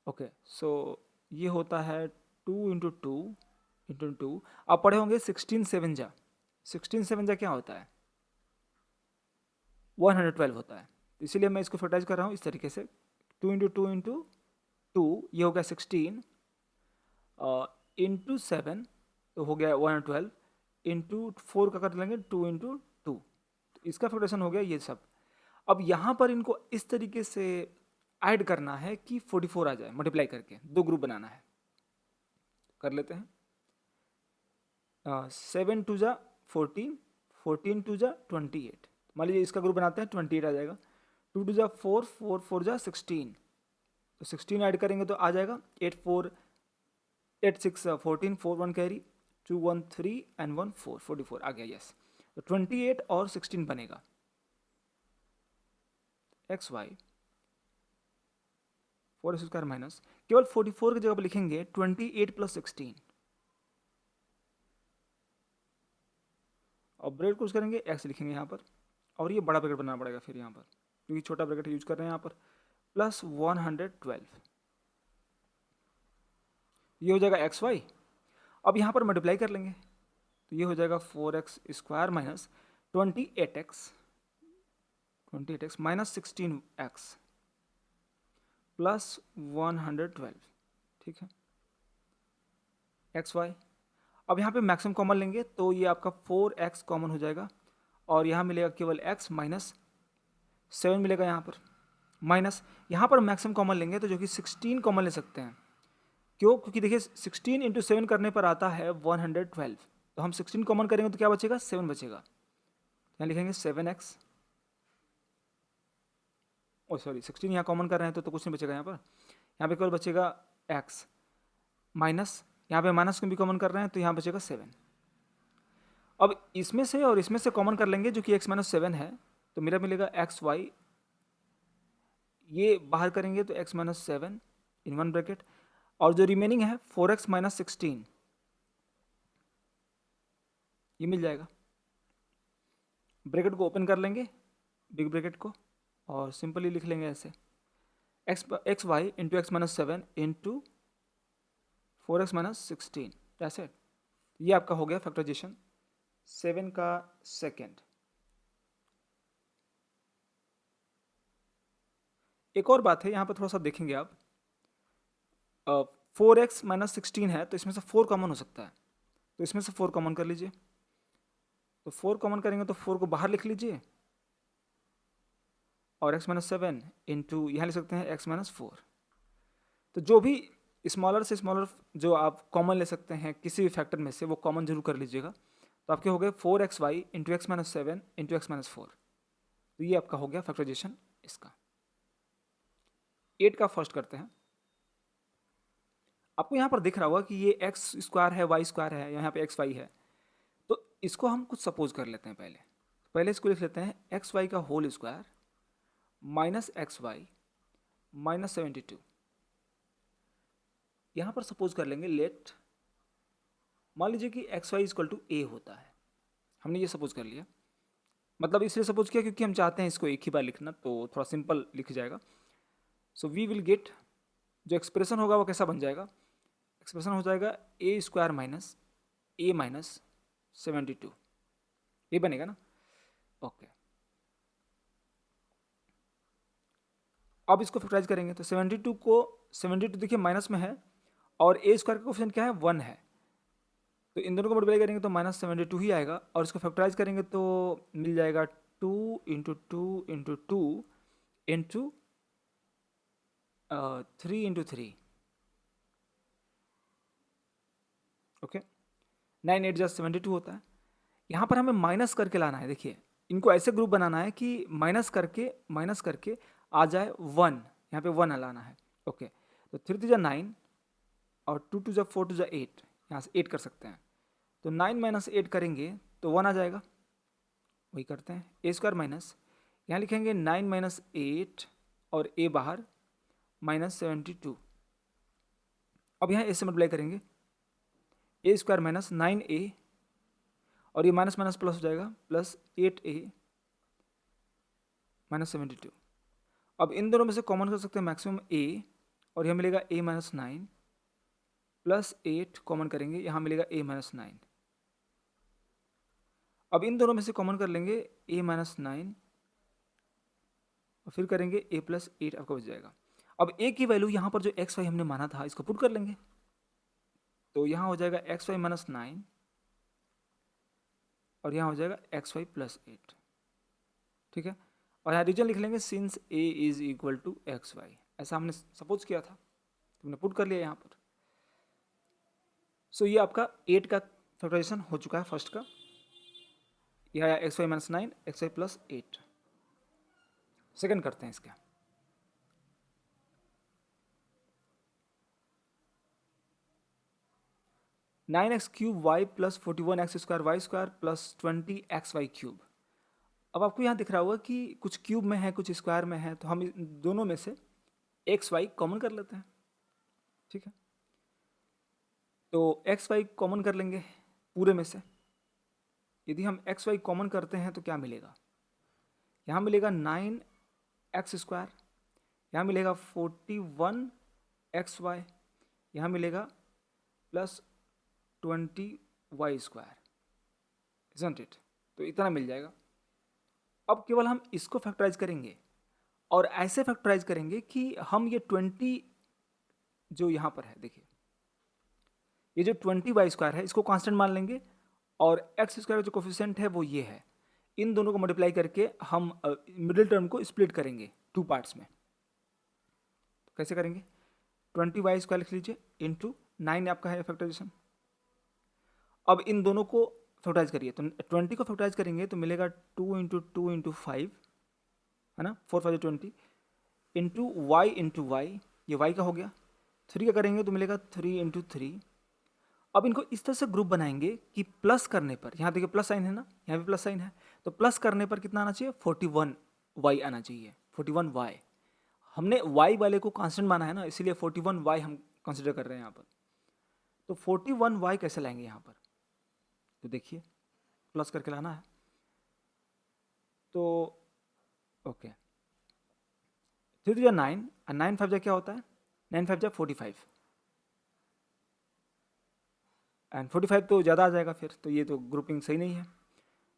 ओके। सो ये होता है 2 इंटू 2 इंटू 2। आप पढ़े होंगे 16 7 जा, 16 7 जा क्या होता है, 112 होता है। तो इसीलिए मैं इसको फैक्टराइज कर रहा हूँ इस तरीके से, 2 इंटू 2 इंटू 2, ये हो गया 16 इंटू 7, तो हो गया 112, इंटू 4 का कर लेंगे 2 इंटू 2, तो इसका फैक्टरेशन हो गया ये सब। अब यहाँ पर इनको इस तरीके से ऐड करना है कि 44 आ जाए, मल्टीप्लाई करके दो ग्रुप बनाना है, कर लेते हैं। 7 2 जा 14, 14 टू जा 28, मान लीजिए इसका ग्रुप बनाते हैं 28 आ जाएगा। 2 टू जा 4, 4 4 जा 16, तो 16 ऐड करेंगे तो आ जाएगा 8 4 8 6 14, 4 1 कैरी, 2 1 3 एंड 1 4, 44 आ गया। यस, तो 28 और 16 बनेगा एक्स वाई 4 स्क्वायर माइनस, केवल 44 की जगह पर लिखेंगे 28 प्लस 16, और ब्रेड को यूज करेंगे एक्स लिखेंगे यहाँ पर, और ये बड़ा ब्रैकेट बनाना पड़ेगा फिर यहाँ पर, क्योंकि छोटा ब्रैकेट यूज कर रहे हैं यहाँ पर, प्लस 112, ये हो जाएगा एक्स वाई। अब यहाँ पर मल्टीप्लाई कर लेंगे तो ये हो जाएगा 4x square minus 28x minus 16x plus 112, ठीक है, एक्स वाई। अब यहाँ पे मैक्सिमम कॉमन लेंगे तो ये आपका 4x कॉमन हो जाएगा, और यहाँ मिलेगा केवल x माइनस 7 मिलेगा यहाँ पर, माइनस यहाँ पर मैक्सिमम कॉमन लेंगे तो जो कि 16 कॉमन ले सकते हैं। क्यों? क्योंकि देखिए 16 इंटू 7 करने पर आता है 112, तो हम 16 कॉमन करेंगे तो क्या बचेगा? 7 बचेगा। यहाँ लिखेंगे 7x, ओ सॉरी 16 यहाँ कॉमन कर रहे हैं तो कुछ नहीं बचेगा यहाँ पर, यहाँ पे केवल बचेगा x माइनस, यहाँ पे माइनस को भी कॉमन कर रहे हैं तो यहाँ बचेगा 7। अब इसमें से और इसमें से कॉमन कर लेंगे जो कि x माइनस 7 है, तो मेरा मिलेगा एक्स वाई, ये बाहर करेंगे तो x माइनस 7 इन वन ब्रैकेट, और जो रिमेनिंग है 4x माइनस 16 ये मिल जाएगा। ब्रैकेट को ओपन कर लेंगे बिग ब्रैकेट को, और सिंपली लिख लेंगे ऐसे x y into x minus 7 into 4x minus 16, ऐसे। ये आपका हो गया फैक्टराइजेशन 7 का सेकेंड। एक और बात है यहाँ पर थोड़ा सा देखेंगे आप, 4x माइनस 16 है तो इसमें से 4 कॉमन हो सकता है, तो इसमें से 4 कॉमन कर लीजिए, तो 4 कॉमन करेंगे तो 4 को बाहर लिख लीजिए, और x माइनस 7 इंटू यहाँ लिख सकते हैं x माइनस 4। तो जो भी स्मॉलर से स्मॉलर जो आप कॉमन ले सकते हैं किसी भी फैक्टर में से, वो कॉमन जरूर कर लीजिएगा। तो आपके हो गए 4xy into x minus 7 into x minus 4, तो ये आपका हो गया फैक्टराइजेशन इसका। 8 का फर्स्ट करते हैं। आपको यहाँ पर दिख रहा होगा कि ये एक्स स्क्वायर है, वाई स्क्वायर है, यहाँ पे एक्स वाई है, तो इसको हम कुछ सपोज कर लेते हैं। पहले इसको लिख लेते हैं एक्स वाई का whole square minus x y minus 72। यहाँ पर सपोज कर लेंगे लेट, मान लीजिए कि एक्स वाई इक्वल टू ए होता है, हमने ये सपोज कर लिया, मतलब इसलिए सपोज किया क्योंकि हम चाहते हैं इसको एक ही बार लिखना, तो थोड़ा सिंपल लिख जाएगा। सो वी विल गेट, जो एक्सप्रेशन होगा वो कैसा बन जाएगा? एक्सप्रेशन हो जाएगा ए स्क्वायर माइनस ए माइनस 72, ये बनेगा ना। ओके, अब इसको फैक्टराइज करेंगे तो 72 को 72 देखिए माइनस में है, और ए स्क्वायर का कोफिशिएंट क्या है? 1 है, तो इन दोनों को मल्टीप्लाई करेंगे तो माइनस 72 ही आएगा, और इसको फैक्टराइज करेंगे तो मिल जाएगा 2 into 2 into 2 into 3 into 3, okay, 9 8 जा 72 होता है। यहाँ पर हमें माइनस करके लाना है, देखिए इनको ऐसे ग्रुप बनाना है कि माइनस करके आ जाए 1, यहाँ पे 1 लाना है। ओके, तो 3 2 जा 9 और 2 2 जा 4 2 जा 8, यहाँ से 8 कर सकते हैं, तो 9 माइनस 8 करेंगे तो 1 आ जाएगा, वही करते हैं। ए स्क्वायर माइनस, यहाँ लिखेंगे 9 माइनस 8 और ए बाहर माइनस 72। अब यहाँ ए से मल्टीप्लाई करेंगे, ए स्क्वायर माइनस 9a, और ये माइनस माइनस प्लस हो जाएगा, प्लस 8a माइनस 72। अब इन दोनों में से कॉमन कर सकते हैं मैक्सिमम a, और यह मिलेगा a माइनस 9 प्लस 8 कॉमन करेंगे, यहाँ मिलेगा a माइनस 9। अब इन दोनों में से कॉमन कर लेंगे a माइनस 9 और फिर करेंगे a प्लस 8, आपका बच जाएगा। अब a की वैल्यू यहाँ पर जो एक्स वाई हमने माना था इसको पुट कर लेंगे, तो यहाँ हो जाएगा एक्स वाई माइनस 9 और यहाँ हो जाएगा एक्स वाई प्लस 8, ठीक है। और यहाँ रीजन लिख लेंगे since a is equal to x y, ऐसा हमने सपोज किया था, तुमने पुट कर लिया यहाँ पर। सो ये आपका 8 का फैक्टराइजेशन हो चुका है फर्स्ट का। यह आया x y minus 9 x y plus 8। Second करते हैं इसका। Nine x cube y plus 41x² plus 20xy³। अब आपको यहाँ दिख रहा होगा कि कुछ क्यूब में है कुछ स्क्वायर में है, तो हम इन दोनों में से एक्स वाई कॉमन कर लेते हैं। ठीक है, तो एक्स वाई कॉमन कर लेंगे पूरे में से। यदि हम एक्स वाई कॉमन करते हैं तो क्या मिलेगा? यहाँ मिलेगा 9x², यहाँ मिलेगा 41xy, यहाँ मिलेगा प्लस 20y², इजंट इट? तो इतना मिल जाएगा। अब केवल हम इसको फैक्टराइज करेंगे और ऐसे फैक्टराइज करेंगे कि हम ये 20 जो यहाँ पर है, देखिए ये जो 20y² है इसको कांस्टेंट मान लेंगे और x² का जो कोफिशिएंट है वो ये है। इन दोनों को मल्टीप्लाई करके हम मिडिल टर्म को स्प्लिट करेंगे टू पार्ट्स में। तो कैसे करेंगे? 20y² लिख लीजिए इंटू 9 आपका है फैक्टराइजेशन। अब इन दोनों को फैक्टराइज करिए, तो 20 को फैक्टराइज करेंगे तो मिलेगा 2 इंटू 2 इंटू 5, है ना, 4 5 20 इंटू वाई, ये वाई का हो गया। 3 का करेंगे तो मिलेगा 3 इंटू 3। अब इनको इस तरह से ग्रुप बनाएंगे कि प्लस करने पर, यहाँ देखिए प्लस साइन है ना, यहाँ भी प्लस साइन है, तो प्लस करने पर कितना आना चाहिए? 41y आना चाहिए, 41y। हमने y वाले को कांस्टेंट माना है ना, इसीलिए 41y हम कंसिडर कर रहे हैं यहाँ पर। तो 41y कैसे लाएंगे यहाँ पर? तो देखिए प्लस करके लाना है, तो ओके 3 3 9 और 9 5 क्या होता है? 9 5 45 एंड 45 तो ज़्यादा आ जाएगा फिर, तो ये तो ग्रुपिंग सही नहीं है,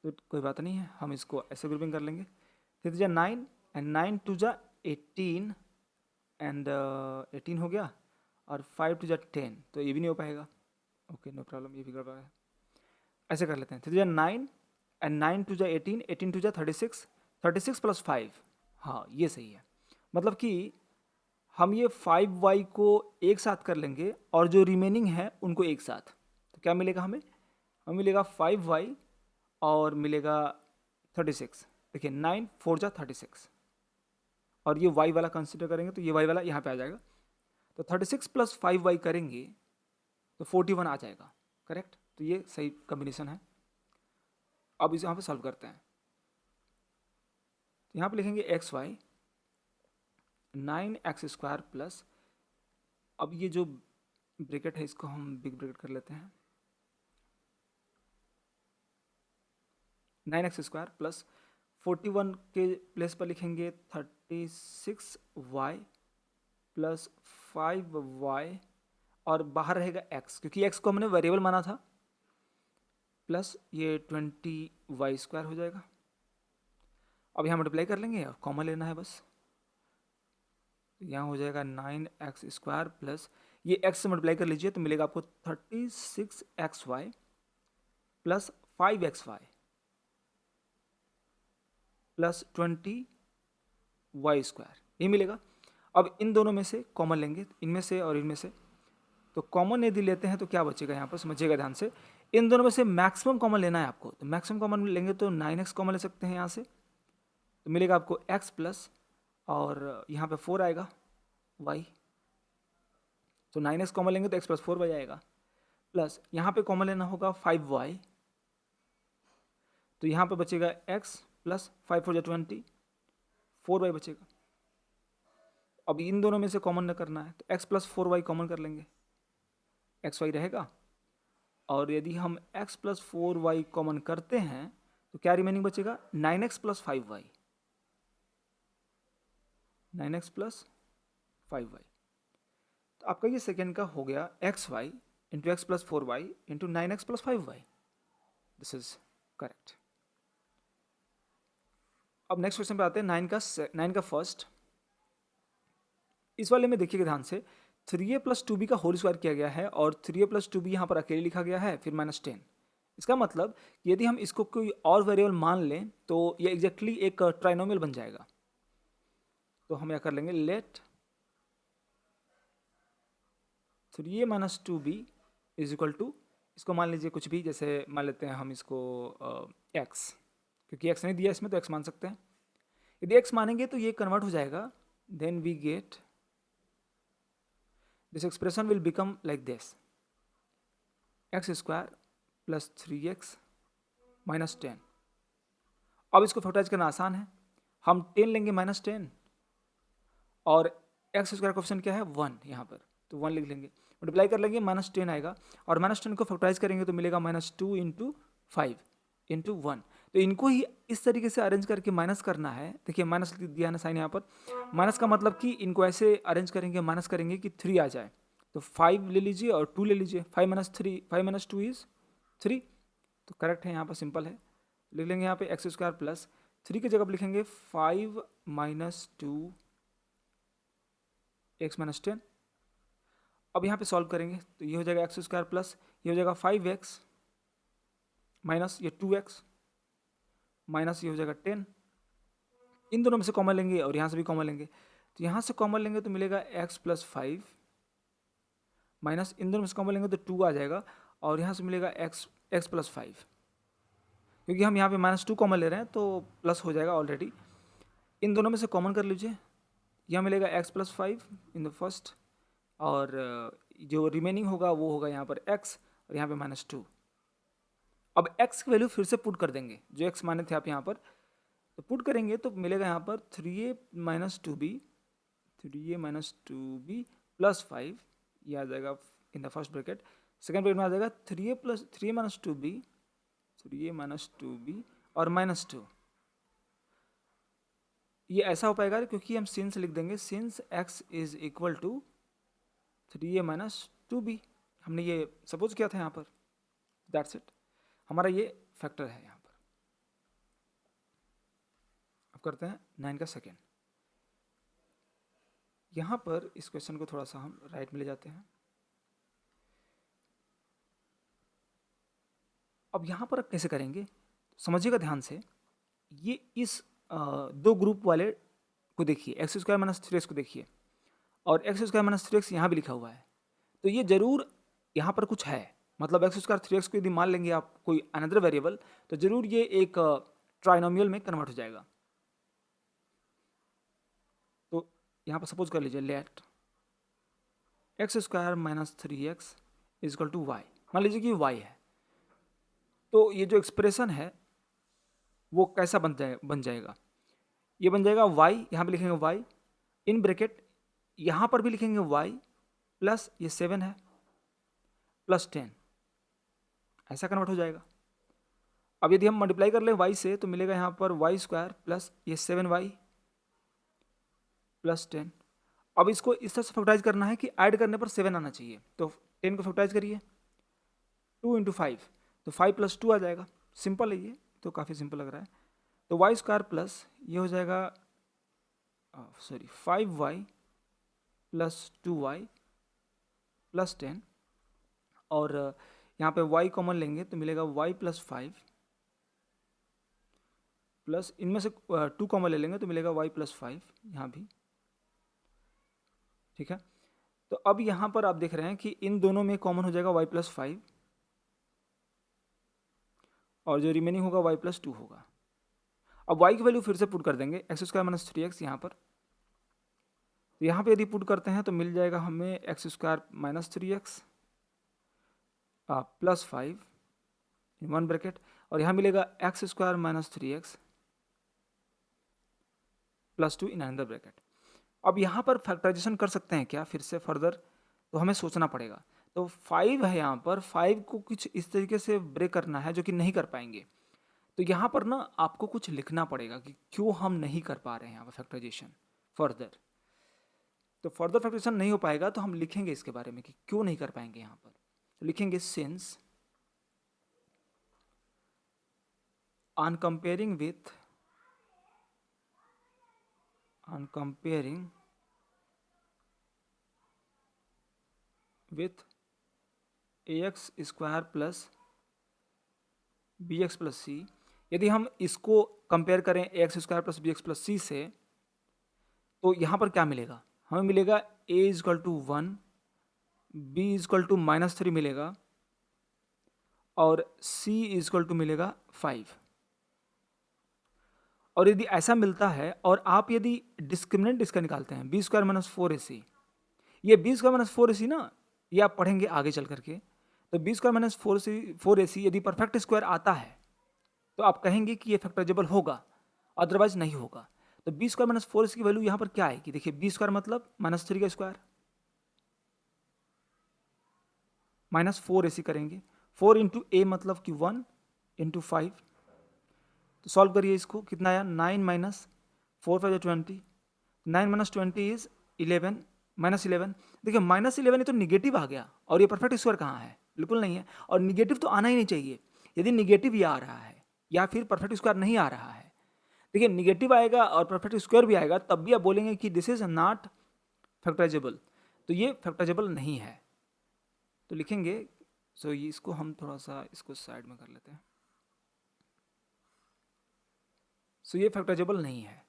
तो कोई बात नहीं है, हम इसको ऐसे ग्रुपिंग कर लेंगे। 3 3 9 एंड 9 2 18 एंड 18 हो गया, और 5 2 10, तो ये भी नहीं हो पाएगा। ओके नो प्रॉब्लम, ये भी गड़बड़ है। ऐसे कर लेते हैं 3 9 एंड 9 2 18 18 2 36 36 प्लस 5, हाँ ये सही है। मतलब कि हम ये 5y को एक साथ कर लेंगे और जो रिमेनिंग है उनको एक साथ, तो क्या मिलेगा हमें? हमें मिलेगा 5y और मिलेगा 36। देखिए 9 4 36, और ये y वाला कंसिडर करेंगे तो ये y वाला यहाँ पे आ जाएगा, तो 36 प्लस 5y करेंगे तो 41 आ जाएगा, करेक्ट? तो ये सही कॉम्बिनेशन है। अब इसे यहाँ पे सॉल्व करते हैं, तो यहाँ पे लिखेंगे एक्स वाई 9x² प्लस, अब ये जो ब्रैकेट है इसको हम बिग ब्रैकेट कर लेते हैं, 9x² प्लस 41 के प्लेस पर लिखेंगे 36y प्लस 5y, और बाहर रहेगा x, क्योंकि x को हमने वेरिएबल माना था, प्लस ये 20y² हो जाएगा। अब यहाँ मल्टीप्लाई कर लेंगे और कॉमन लेना है बस, यहाँ हो जाएगा 9x² प्लस ये x से मल्टीप्लाई कर लीजिए तो मिलेगा आपको 36xy plus 5xy plus 20y², ये मिलेगा। अब इन दोनों में से कॉमन लेंगे, इनमें से और इनमें से, तो कॉमन यदि लेते हैं तो क्या बचेगा यहाँ पर, समझिएगा ध्यान से। इन दोनों में से मैक्सिमम कॉमन लेना है आपको, तो मैक्सिमम कॉमन लेंगे तो 9x कॉमन ले सकते हैं यहाँ से, तो मिलेगा आपको x प्लस, और यहाँ पे 4 आएगा y, तो 9x कॉमन लेंगे तो x प्लस 4y आएगा, प्लस यहाँ पे कॉमन लेना होगा 5y, तो यहाँ पे बचेगा x प्लस 5 4 20, 4y बचेगा। अब इन दोनों में से कॉमन न करना है तो x प्लस 4y कॉमन कर लेंगे, xy रहेगा, और यदि हम x प्लस 4y कॉमन करते हैं तो क्या रिमेनिंग बचेगा? 9x plus 5y, 9x plus 5y। तो आपका ये सेकेंड का हो गया xy into x plus 4y into 9x plus 5y, this is correct. अब नेक्स्ट क्वेश्चन पे आते हैं, 9 का फर्स्ट। इस वाले में देखिएगा ध्यान से, 3a प्लस 2b का होल स्क्वायर किया गया है और 3a प्लस 2b यहाँ पर अकेले लिखा गया है, फिर -10। इसका मतलब यदि हम इसको कोई और वेरिएबल मान लें तो ये एग्जैक्टली एक ट्राइनोमियल बन जाएगा। तो हम क्या कर लेंगे, let 3a minus 2b is equal to, इसको मान लीजिए कुछ भी, जैसे मान लेते हैं हम इसको x, क्योंकि x नहीं दिया इसमें तो x मान सकते हैं। यदि x मानेंगे तो ये कन्वर्ट हो जाएगा, then we get this expression will become like this, x square plus 3x minus 10। अब इसको फैक्टराइज करना आसान है, हम 10 लेंगे माइनस 10 और एक्स स्क्वायर कोएफिशिएंट क्या है 1 यहाँ पर, तो 1 लिख लेंगे, मल्टीप्लाई कर लेंगे माइनस 10 आएगा और माइनस 10 को फैक्टराइज करेंगे तो मिलेगा माइनस 2 इंटू 5 इंटू 1। तो इनको ही इस तरीके से अरेंज करके माइनस करना है। देखिए माइनस दिया है ना साइन यहाँ पर, माइनस का मतलब कि इनको ऐसे अरेंज करेंगे, माइनस करेंगे कि 3 आ जाए, तो 5 ले लीजिए और 2 ले लीजिए, 5 माइनस 3, 5 माइनस 2 इज 3, तो करेक्ट है, यहाँ पर सिंपल है। लिख लेंगे यहाँ पे एक्स स्क्वायर प्लस 3 की जगह लिखेंगे 5 माइनस 2 एक्स माइनस 10। अब यहाँ पे सॉल्व करेंगे तो ये हो जाएगा एक्स स्क्वायर प्लस ये हो जाएगा 5x माइनस ये 2x माइनस ये हो जाएगा 10। इन दोनों में से कॉमन लेंगे और यहाँ से भी कॉमन लेंगे, तो यहाँ से कॉमन लेंगे तो मिलेगा x प्लस 5 माइनस इन दोनों में से कॉमन लेंगे तो 2 आ जाएगा और यहाँ से मिलेगा x प्लस 5, क्योंकि हम यहाँ पे माइनस 2 कॉमन ले रहे हैं तो प्लस हो जाएगा ऑलरेडी। इन दोनों में से कॉमन कर लीजिए, यहाँ मिलेगा x plus 5 in the first और जो रिमेनिंग होगा वो होगा यहाँ पर x और यहाँ पे माइनस 2। अब x की वैल्यू फिर से पुट कर देंगे, जो x माने थे आप यहाँ पर, तो पुट करेंगे तो मिलेगा यहाँ पर 3a माइनस 2b प्लस 5, ये आ जाएगा in the first bracket. Second bracket में आ जाएगा 3a plus 3a minus 2b और माइनस 2। ये ऐसा हो पाएगा क्योंकि हम सिंस लिख देंगे, since x is equal to 3a minus 2b, हमने ये सपोज किया था यहाँ पर, दैट्स इट, हमारा ये फैक्टर है यहाँ पर। अब करते हैं 9 का सेकेंड। यहाँ पर इस क्वेश्चन को थोड़ा सा हम राइट में ले जाते हैं। अब यहाँ पर कैसे करेंगे समझिएगा ध्यान से, ये इस दो ग्रुप वाले को देखिए, एक्स स्क्वायर माइनस 3x को देखिए और एक्स स्क्वायर माइनस 3x यहाँ भी लिखा हुआ है, तो ये जरूर यहाँ पर कुछ है, मतलब एक्स स्क्वायर 3x को यदि मान लेंगे आप कोई अनदर वेरिएबल तो जरूर ये एक ट्राइनोमियल में कन्वर्ट हो जाएगा। तो यहाँ पर सपोज कर लीजिए let x square minus 3x is equal to y, मान लीजिए कि y है, तो ये जो एक्सप्रेशन है वो कैसा बन जाएगा, ये बन जाएगा y, यहाँ पे लिखेंगे y इन ब्रैकेट, यहाँ पर भी लिखेंगे y प्लस ये 7 है प्लस 10, ऐसा कन्वर्ट हो जाएगा। अब यदि हम मल्टीप्लाई कर लें y से तो मिलेगा यहाँ पर y स्क्वायर प्लस ये 7y प्लस 10। अब इसको इस तरह से फैक्टराइज करना है कि ऐड करने पर 7 आना चाहिए, तो 10 को फैक्टराइज करिए 2 इंटू 5, तो 5 प्लस 2 आ जाएगा, सिंपल है ये तो, काफ़ी सिंपल लग रहा है। तो y स्क्वायर प्लस ये हो जाएगा 5y प्लस 2y प्लस 10 और यहाँ पे y कॉमन लेंगे तो मिलेगा y प्लस 5 प्लस इनमें से 2 कॉमन ले लेंगे तो मिलेगा y प्लस 5 यहाँ भी, ठीक है। तो अब यहाँ पर आप देख रहे हैं कि इन दोनों में कॉमन हो जाएगा y प्लस 5 और जो रिमेनिंग होगा y प्लस 2 होगा। अब y की वैल्यू फिर से पुट कर देंगे एक्स स्क्वायर माइनस 3x यहाँ पर, तो यहाँ पे यदि पुट करते हैं तो मिल जाएगा हमें x square minus 3x plus 5 इन वन ब्रैकेट और यहाँ मिलेगा x square minus 3x plus 2 इन अनदर ब्रैकेट। अब यहाँ पर फैक्टराइजेशन कर सकते हैं क्या फिर से फर्दर, तो हमें सोचना पड़ेगा। तो 5 है यहाँ पर, 5 को कुछ इस तरीके से ब्रेक करना है जो कि नहीं कर पाएंगे, तो यहाँ पर ना आपको कुछ लिखना पड़ेगा कि क्यों हम नहीं कर पा रहे हैं यहाँ पर फैक्टराइजेशन फर्दर। तो फर्दर फैक्टराइजेशन नहीं हो पाएगा तो हम लिखेंगे इसके बारे में कि क्यों नहीं कर पाएंगे यहाँ पर, तो लिखेंगे since on comparing with ax square plus bx plus c, यदि हम इसको कंपेयर करें ax square plus bx plus c से, तो यहाँ पर क्या मिलेगा, हमें मिलेगा a equal to 1, b equal to minus 3 मिलेगा और c इजकल टू मिलेगा 5। और यदि ऐसा मिलता है और आप यदि डिस्क्रिमिनेंट इसका निकालते हैं b square minus four a सी, ये B square minus four a सी ना, ये आप पढ़ेंगे आगे चल करके, तो b square minus four a सी यदि परफेक्ट स्क्वायर आता है तो आप कहेंगे कि ये फैक्टराइजेबल होगा, अदरवाइज नहीं होगा। तो b square minus four a सी की वैल्यू यहाँ पर क्या आएगी, देखिए बी स्क्वायर मतलब माइनस थ्री का स्क्वायर माइनस फोर ए सी करेंगे, फोर इंटू ए मतलब कि वन इंटू फाइव, तो सॉल्व करिए इसको, कितना आया nine minus four five 20, nine minus 20 is 11 minus 11। देखिए माइनस 11 ये तो निगेटिव आ गया और ये परफेक्ट स्क्वायर कहाँ है, बिल्कुल नहीं है, और निगेटिव तो आना ही नहीं चाहिए। यदि निगेटिव ये आ रहा है या फिर परफेक्ट स्क्वायर नहीं आ रहा है, देखिए निगेटिव आएगा और परफेक्ट स्क्वायर भी आएगा, तब भी आप बोलेंगे कि दिस इज नॉट फैक्टराइजेबल, तो ये फैक्टराइजेबल नहीं है। तो लिखेंगे, सो ये इसको हम थोड़ा सा इसको साइड में कर लेते हैं। सो ये फैक्टराइजेबल नहीं है।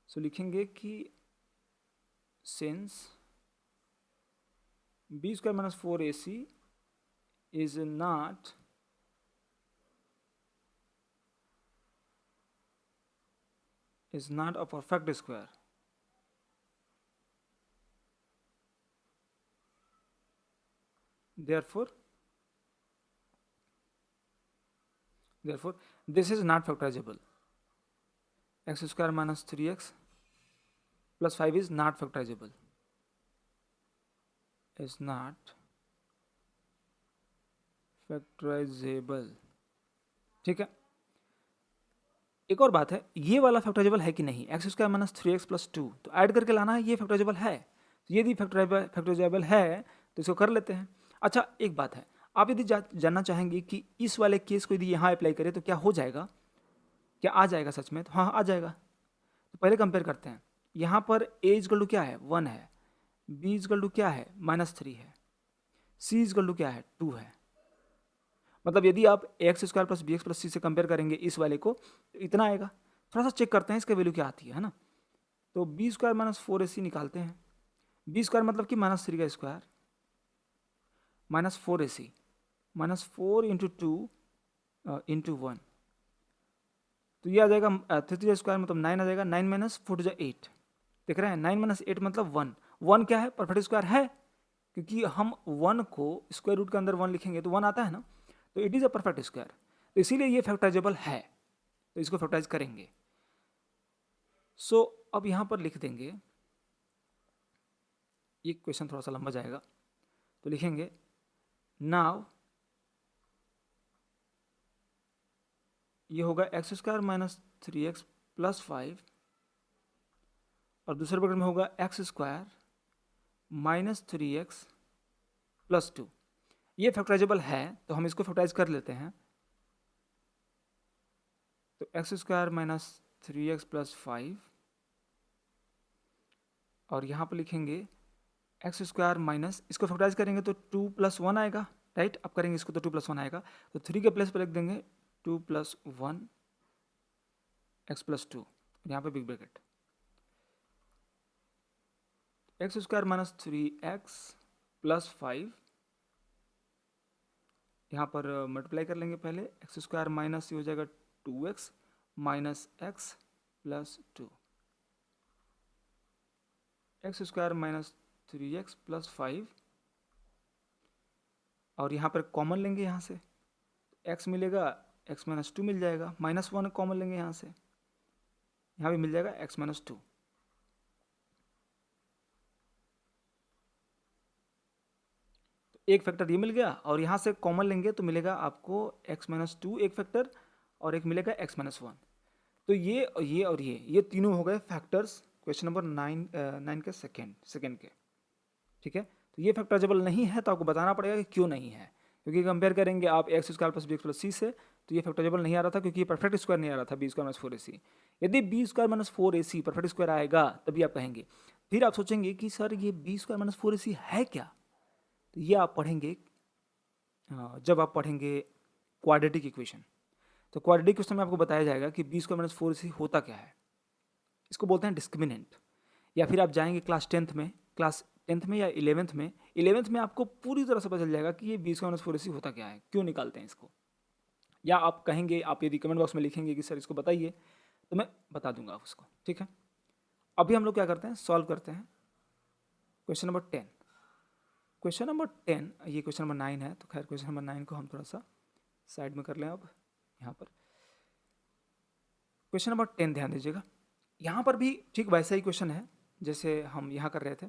सो लिखेंगे कि since b square minus four a c is not a perfect square, therefore this is not factorizable. X square minus 3x plus 5 is not factorizable, is not factorizable। ठीक है, एक और बात है, ये वाला फैक्टराइजेबल है कि नहीं, x square minus three x plus to, तो ऐड करके लाना है, ये फैक्टराइजेबल है, तो यदि फैक्टराइजेबल है तो इसको कर लेते हैं। अच्छा एक बात है, आप यदि जानना चाहेंगे कि इस वाले केस को यदि यहाँ अप्लाई करें तो क्या हो जाएगा, क्या आ जाएगा सच में, तो हाँ आ जाएगा। तो पहले कंपेयर करते हैं, यहाँ पर ए इजकल टू क्या है, वन है, बी इजकल टू क्या है, माइनस थ्री है, सी इजकल टू क्या है, टू है। मतलब यदि आप x square plus b x plus c से कंपेयर करेंगे इस वाले को तो इतना आएगा। थोड़ा सा चेक करते हैं इसका वैल्यू क्या आती है ना। तो b square minus four a c निकालते हैं, बी स्क्वायर मतलब कि माइनस थ्री का square minus four a c minus four into two into one, तो ये आ जाएगा थ्री स्क्वायर मतलब नाइन आ जाएगा, नाइन माइनस फोर टू जा एट, देख रहे हैं, नाइन माइनस एट मतलब वन, वन क्या है, परफेक्ट स्क्वायर है, क्योंकि हम वन को स्क्वायर रूट के अंदर वन लिखेंगे तो वन आता है ना, तो it is a perfect square, तो इसीलिए ये फैक्टराइजेबल है, तो इसको फैक्टराइज करेंगे। सो अब यहाँ पर लिख देंगे, ये क्वेश्चन थोड़ा सा लंबा जाएगा, तो लिखेंगे नाउ ये होगा x square minus three x plus five और दूसरे बगल में होगा x square minus three x plus to. ये फैक्टराइजेबल है तो हम इसको फैक्टराइज कर लेते हैं, तो x square minus three x plus five और यहाँ पर लिखेंगे एक्स स्क्वायर माइनस, इसको फैक्टराइज करेंगे तो टू प्लस वन आएगा, राइट, अब करेंगे इसको तो टू प्लस वन आएगा, तो थ्री के प्लेस पर लिख देंगे two plus one x plus to, यहाँ पे big bracket, x square minus three x plus five, यहाँ पर मल्टीप्लाई कर लेंगे पहले, एक्स स्क्वायर माइनस ये हो जाएगा two x minus x plus two, x square minus three x plus five और यहाँ पर कॉमन लेंगे, यहाँ से एक्स मिलेगा, एक्स माइनस टू मिल जाएगा, माइनस वन कॉमन लेंगे यहाँ से, यहाँ भी मिल जाएगा एक्स माइनस टू। तो एक फैक्टर ये मिल गया और यहाँ से कॉमन लेंगे तो मिलेगा आपको एक्स माइनस टू एक फैक्टर और एक मिलेगा एक्स माइनस वन। तो ये और ये तीनों हो गए फैक्टर्स क्वेश्चन नंबर नाइन के सेकेंड के, ठीक है। तो ये फैक्टराइजेबल नहीं है तो आपको बताना पड़ेगा कि क्यों नहीं है, क्योंकि कंपेयर करेंगे आप x square plus b x plus c से, तो ये फैक्टराइजेबल नहीं आ रहा था क्योंकि ये परफेक्ट स्क्वायर नहीं आ रहा था B square minus four a सी। यदि B square minus four a C perfect square आएगा तभी आप कहेंगे। फिर आप सोचेंगे कि सर ये B square minus four a सी है क्या, तो ये आप पढ़ेंगे जब आप पढ़ेंगे क्वाड्रेटिक इक्वेशन। तो क्वाड्रेटिक इक्वेशन में आपको बताया जाएगा कि B square minus four a सी होता क्या है, इसको बोलते हैं डिस्क्रिमिनेंट। या फिर आप जाएंगे क्लास टेंथ में या इलेवेंथ में आपको पूरी तरह से पता चल जाएगा कि ये B square minus four a सी होता क्या है, क्यों निकालते हैं इसको। या आप कहेंगे, आप यदि कमेंट बॉक्स में लिखेंगे कि सर इसको बताइए, तो मैं बता दूंगा उसको, ठीक है। अभी हम लोग क्या करते हैं, सॉल्व करते हैं क्वेश्चन नंबर 10। क्वेश्चन नंबर 10, ये क्वेश्चन नंबर 9 है, तो खैर क्वेश्चन नंबर 9 को हम थोड़ा सा साइड में कर लें। अब यहाँ पर क्वेश्चन नंबर 10 ध्यान दीजिएगा। यहाँ पर भी ठीक वैसा ही क्वेश्चन है जैसे हम यहाँ कर रहे थे।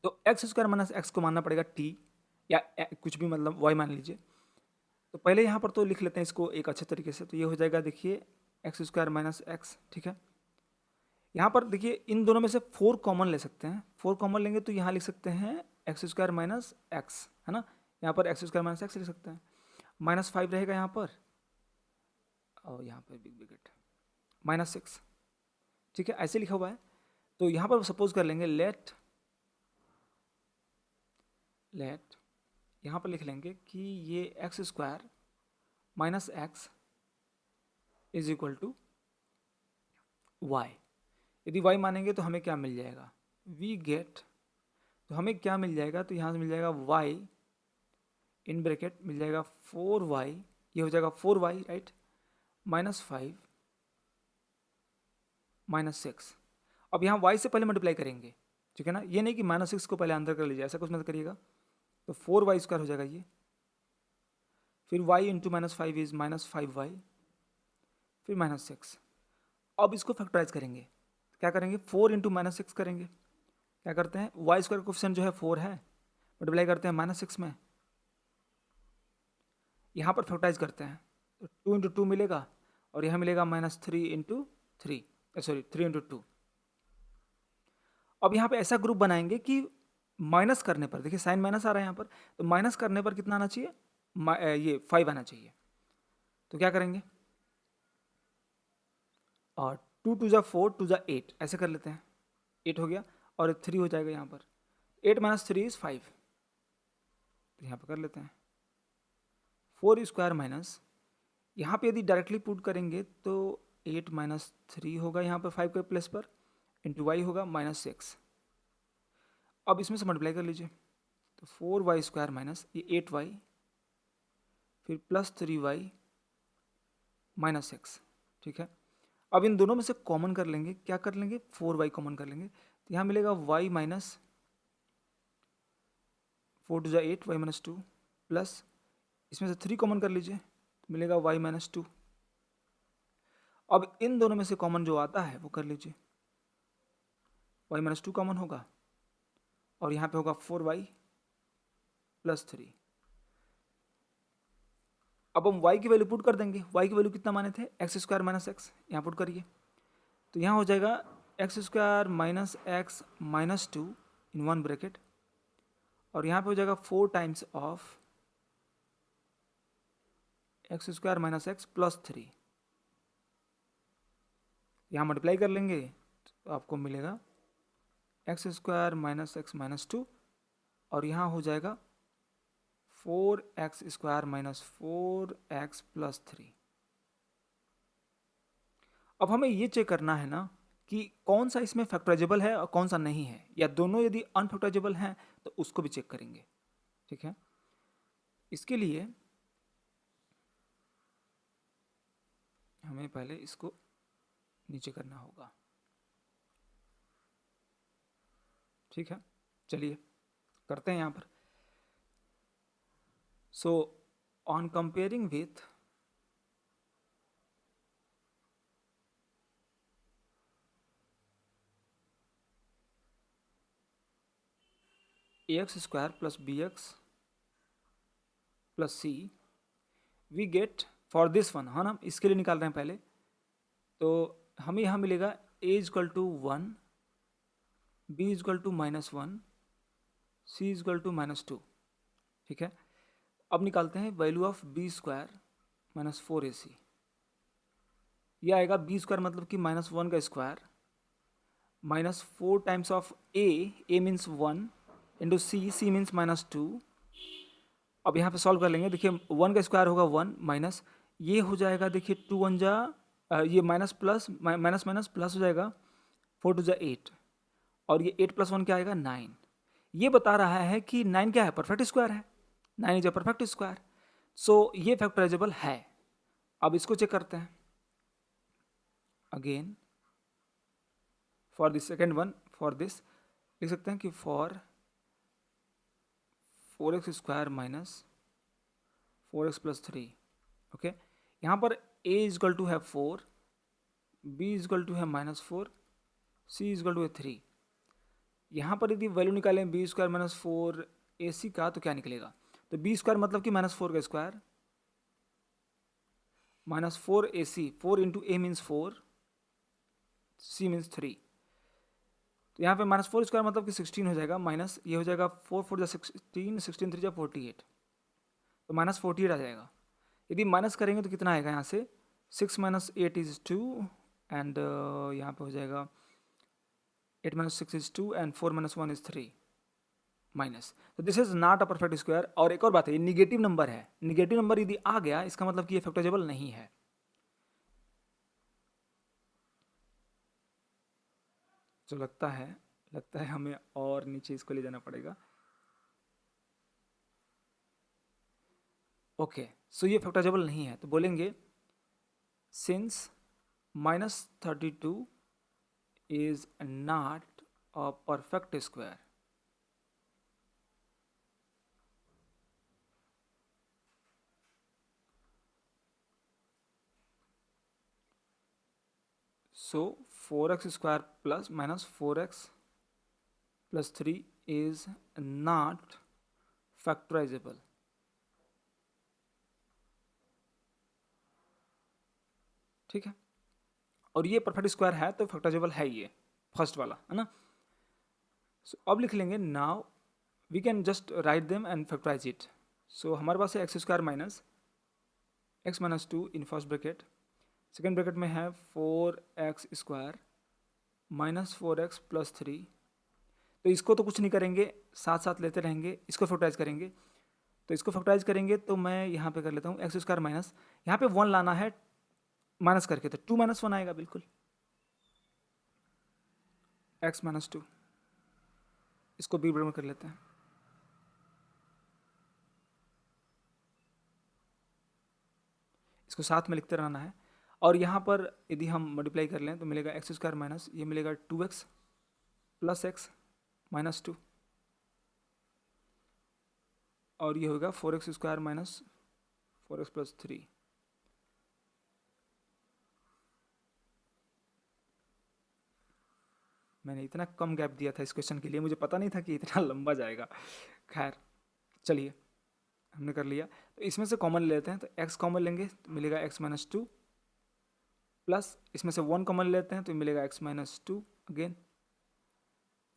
तो एक्स स्क्वायर माइनस एक्स को मानना पड़ेगा टी, या कुछ भी मतलब वाई मान लीजिए। तो पहले यहाँ पर तो लिख लेते हैं इसको एक अच्छे तरीके से। तो ये हो जाएगा, देखिए एक्स स्क्वायर माइनस एक्स, ठीक है। यहाँ पर देखिए इन दोनों में से 4 कॉमन ले सकते हैं। 4 कॉमन लेंगे तो यहाँ लिख सकते हैं एक्स स्क्वायर माइनस एक्स, है ना। यहाँ पर एक्स स्क्वायर माइनस एक्स लिख सकते हैं। -5 रहेगा यहाँ पर, और यहाँ पर बिग ब्रैकेट -6, ठीक है, ऐसे लिखा हुआ है। तो यहाँ पर सपोज कर लेंगे लेट यहाँ पर लिख लेंगे कि ये x square minus x is equal to y. यदि y मानेंगे तो हमें क्या मिल जाएगा, वी गेट, तो हमें क्या मिल जाएगा, तो यहाँ से मिल जाएगा y इन ब्रैकेट मिल जाएगा 4y, ये हो जाएगा 4y, राइट, -5 -6। अब यहाँ y से पहले मल्टीप्लाई करेंगे, ठीक है ना। ये नहीं कि -6 को पहले अंदर कर लीजिए, ऐसा कुछ मत करिएगा। तो 4y स्क्वायर हो जाएगा ये, फिर y इंटू -5 इज -5y, फिर -6। अब इसको फैक्टराइज करेंगे, क्या करेंगे, 4 इंटू -6 करेंगे। क्या करते हैं, वाई स्क्वायर कोफिशिएंट जो है 4 है, मल्टीप्लाई करते हैं -6 में, यहाँ पर फैक्टराइज करते हैं तो 2 इंटू 2 मिलेगा, और यहाँ मिलेगा -3 इंटू 3, सॉरी 3 इंटू 2। अब यहाँ पे ऐसा ग्रुप बनाएंगे कि माइनस करने पर, देखिए साइन माइनस आ रहा है यहाँ पर, तो माइनस करने पर कितना आना चाहिए, ये 5 आना चाहिए। तो क्या करेंगे, और 2 2 जा 4, 2 जा 8, ऐसे कर लेते हैं, 8 हो गया, और 3 हो जाएगा यहाँ पर, 8 - 3 इज 5, तो यहाँ पर कर लेते हैं 4 स्क्वायर माइनस, यहाँ पे यदि डायरेक्टली पुट करेंगे तो 8 - 3 होगा यहाँ पर 5 के प्लेस पर, इंटू वाई होगा -6। अब इसमें से मल्टीप्लाई कर लीजिए, तो 4y स्क्वायर माइनस ये 8y, फिर +3y -6, ठीक है। अब इन दोनों में से कॉमन कर लेंगे, क्या कर लेंगे, 4y कॉमन कर लेंगे, तो यहाँ मिलेगा y माइनस 4 2 8, y -2, प्लस इसमें से 3 कॉमन कर लीजिए, तो मिलेगा y -2। अब इन दोनों में से कॉमन जो आता है वो कर लीजिए, y -2 कॉमन होगा, और यहाँ पे होगा 4y + 3। अब हम y की वैल्यू पुट कर देंगे, y की वैल्यू कितना माने थे, एक्स स्क्वायर माइनस एक्स, यहाँ पुट करिए, तो यहाँ हो जाएगा एक्स स्क्वायर माइनस एक्स -2 इन 1 ब्रैकेट, और यहाँ पे हो जाएगा 4 times of x square minus x + 3। यहाँ मल्टीप्लाई कर लेंगे तो आपको मिलेगा एक्स स्क्वायर माइनस एक्स -2, और यहाँ हो जाएगा 4x स्क्वायर माइनस 4x + 3। अब हमें ये चेक करना है ना कि कौन सा इसमें फैक्टराइजेबल है और कौन सा नहीं है, या दोनों यदि अनफैक्टराइजेबल हैं तो उसको भी चेक करेंगे, ठीक है। इसके लिए हमें पहले इसको नीचे करना होगा, ठीक है। चलिए करते हैं यहाँ पर। So on comparing with ax square plus bx plus c, we get for this one, हाँ ना, इसके लिए निकाल रहे हैं पहले। तो हमें यहाँ मिलेगा a = 1, b = -1, c = -2, ठीक है। अब निकालते हैं value of b square minus 4ac। यह आएगा b स्क्वायर मतलब कि -1 का square -4 times of a means 1 into c means -2। अब यहाँ पे सॉल्व कर लेंगे, देखिए 1 का स्क्वायर होगा 1 माइनस, ये हो जाएगा, देखिए 2 1 जा ये minus plus minus minus plus हो जाएगा, 4 2 जा 8, और ये 8 + 1 क्या आएगा 9। ये बता रहा है कि 9 क्या है, परफेक्ट स्क्वायर है, 9 इज अ परफेक्ट स्क्वायर। सो ये फैक्टराइजेबल है। अब इसको चेक करते हैं again for this second one. For this लिख सकते हैं कि for 4x² minus 4x plus 3। Okay, यहाँ पर a इजकल टू है 4, b इजकल टू है -4, c इजकल टू है 3। यहाँ पर यदि वैल्यू निकालें b² माइनस 4 ac का तो क्या निकलेगा? तो b² मतलब कि -4 का square -4 ac, 4 into a means 4, c means 3। तो यहाँ पे -4² मतलब कि 16 हो जाएगा, माइनस ये हो जाएगा 4 4 16, 16 3 48, तो -48 आ जाएगा। यदि माइनस करेंगे तो कितना आएगा यहाँ से? 6 माइनस 8 इज 2 एंड यहाँ पे हो जाएगा 8 minus 6 is 2 and 4 minus 1 is 3 minus. तो this is not a perfect square. और एक और बात है, ये निगेटिव नंबर है। निगेटिव नंबर यदि आ गया इसका मतलब कि ये फैक्टराइजेबल नहीं है। जो लगता है हमें और नीचे इसको ले जाना पड़ेगा। ओके, सो ये फैक्टराइजेबल नहीं है, तो बोलेंगे since -32 is not a perfect square, so 4x² plus minus 4x plus 3 is not factorizable। ठीक है, और ये परफेक्ट स्क्वायर है तो फैक्टराइजेबल है ये फर्स्ट वाला, है ना। सो अब लिख लेंगे now we can just write them and factorize it. So हमारे पास है x² minus x minus 2 in first bracket, second bracket में है 4x² माइनस 4x प्लस 3। तो इसको तो कुछ नहीं करेंगे, साथ साथ लेते रहेंगे, इसको फैक्टराइज करेंगे। तो इसको फैक्टराइज करेंगे तो मैं यहाँ पे कर लेता हूँ x² माइनस, यहाँ पे 1 लाना है माइनस करके, तो 2 माइनस 1 आएगा बिल्कुल, x माइनस 2। इसको बी ब्रैकेट में कर लेते हैं। इसको साथ में लिखते रहना है। और यहाँ पर यदि हम मल्टीप्लाई कर लें तो मिलेगा x² माइनस, ये मिलेगा 2x प्लस x माइनस 2, और ये होगा 4x² माइनस 4x प्लस 3। मैंने इतना कम गैप दिया था इस क्वेश्चन के लिए, मुझे पता नहीं था कि इतना लंबा जाएगा। खैर चलिए, हमने कर लिया। तो इसमें से कॉमन लेते हैं, तो x कॉमन लेंगे तो मिलेगा x माइनस 2 प्लस इसमें से 1 कॉमन लेते हैं तो मिलेगा x माइनस 2 अगेन,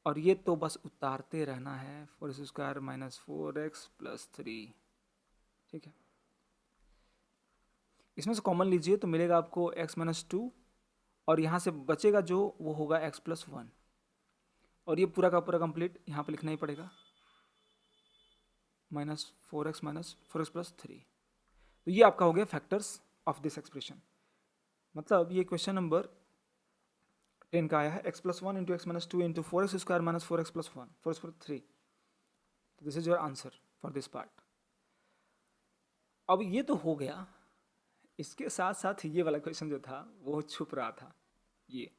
और ये तो बस उतारते रहना है 4x² माइनस 4x प्लस 3। ठीक है, इसमें से कॉमन लीजिए तो मिलेगा आपको x माइनस 2, और यहाँ से बचेगा जो वो होगा x प्लस 1, और ये पूरा का पूरा कंप्लीट यहाँ पे लिखना ही पड़ेगा -4x माइनस 4x प्लस 3। तो ये आपका हो गया फैक्टर्स ऑफ दिस एक्सप्रेशन। मतलब ये क्वेश्चन नंबर 10 का आया है, x plus 1 into x minus 2 into 4x² minus 4x plus 1 4x plus 3। This is your answer for this part. अब ये तो हो गया, इसके साथ साथ ये वाला क्वेश्चन जो था वो छुप रहा था। ये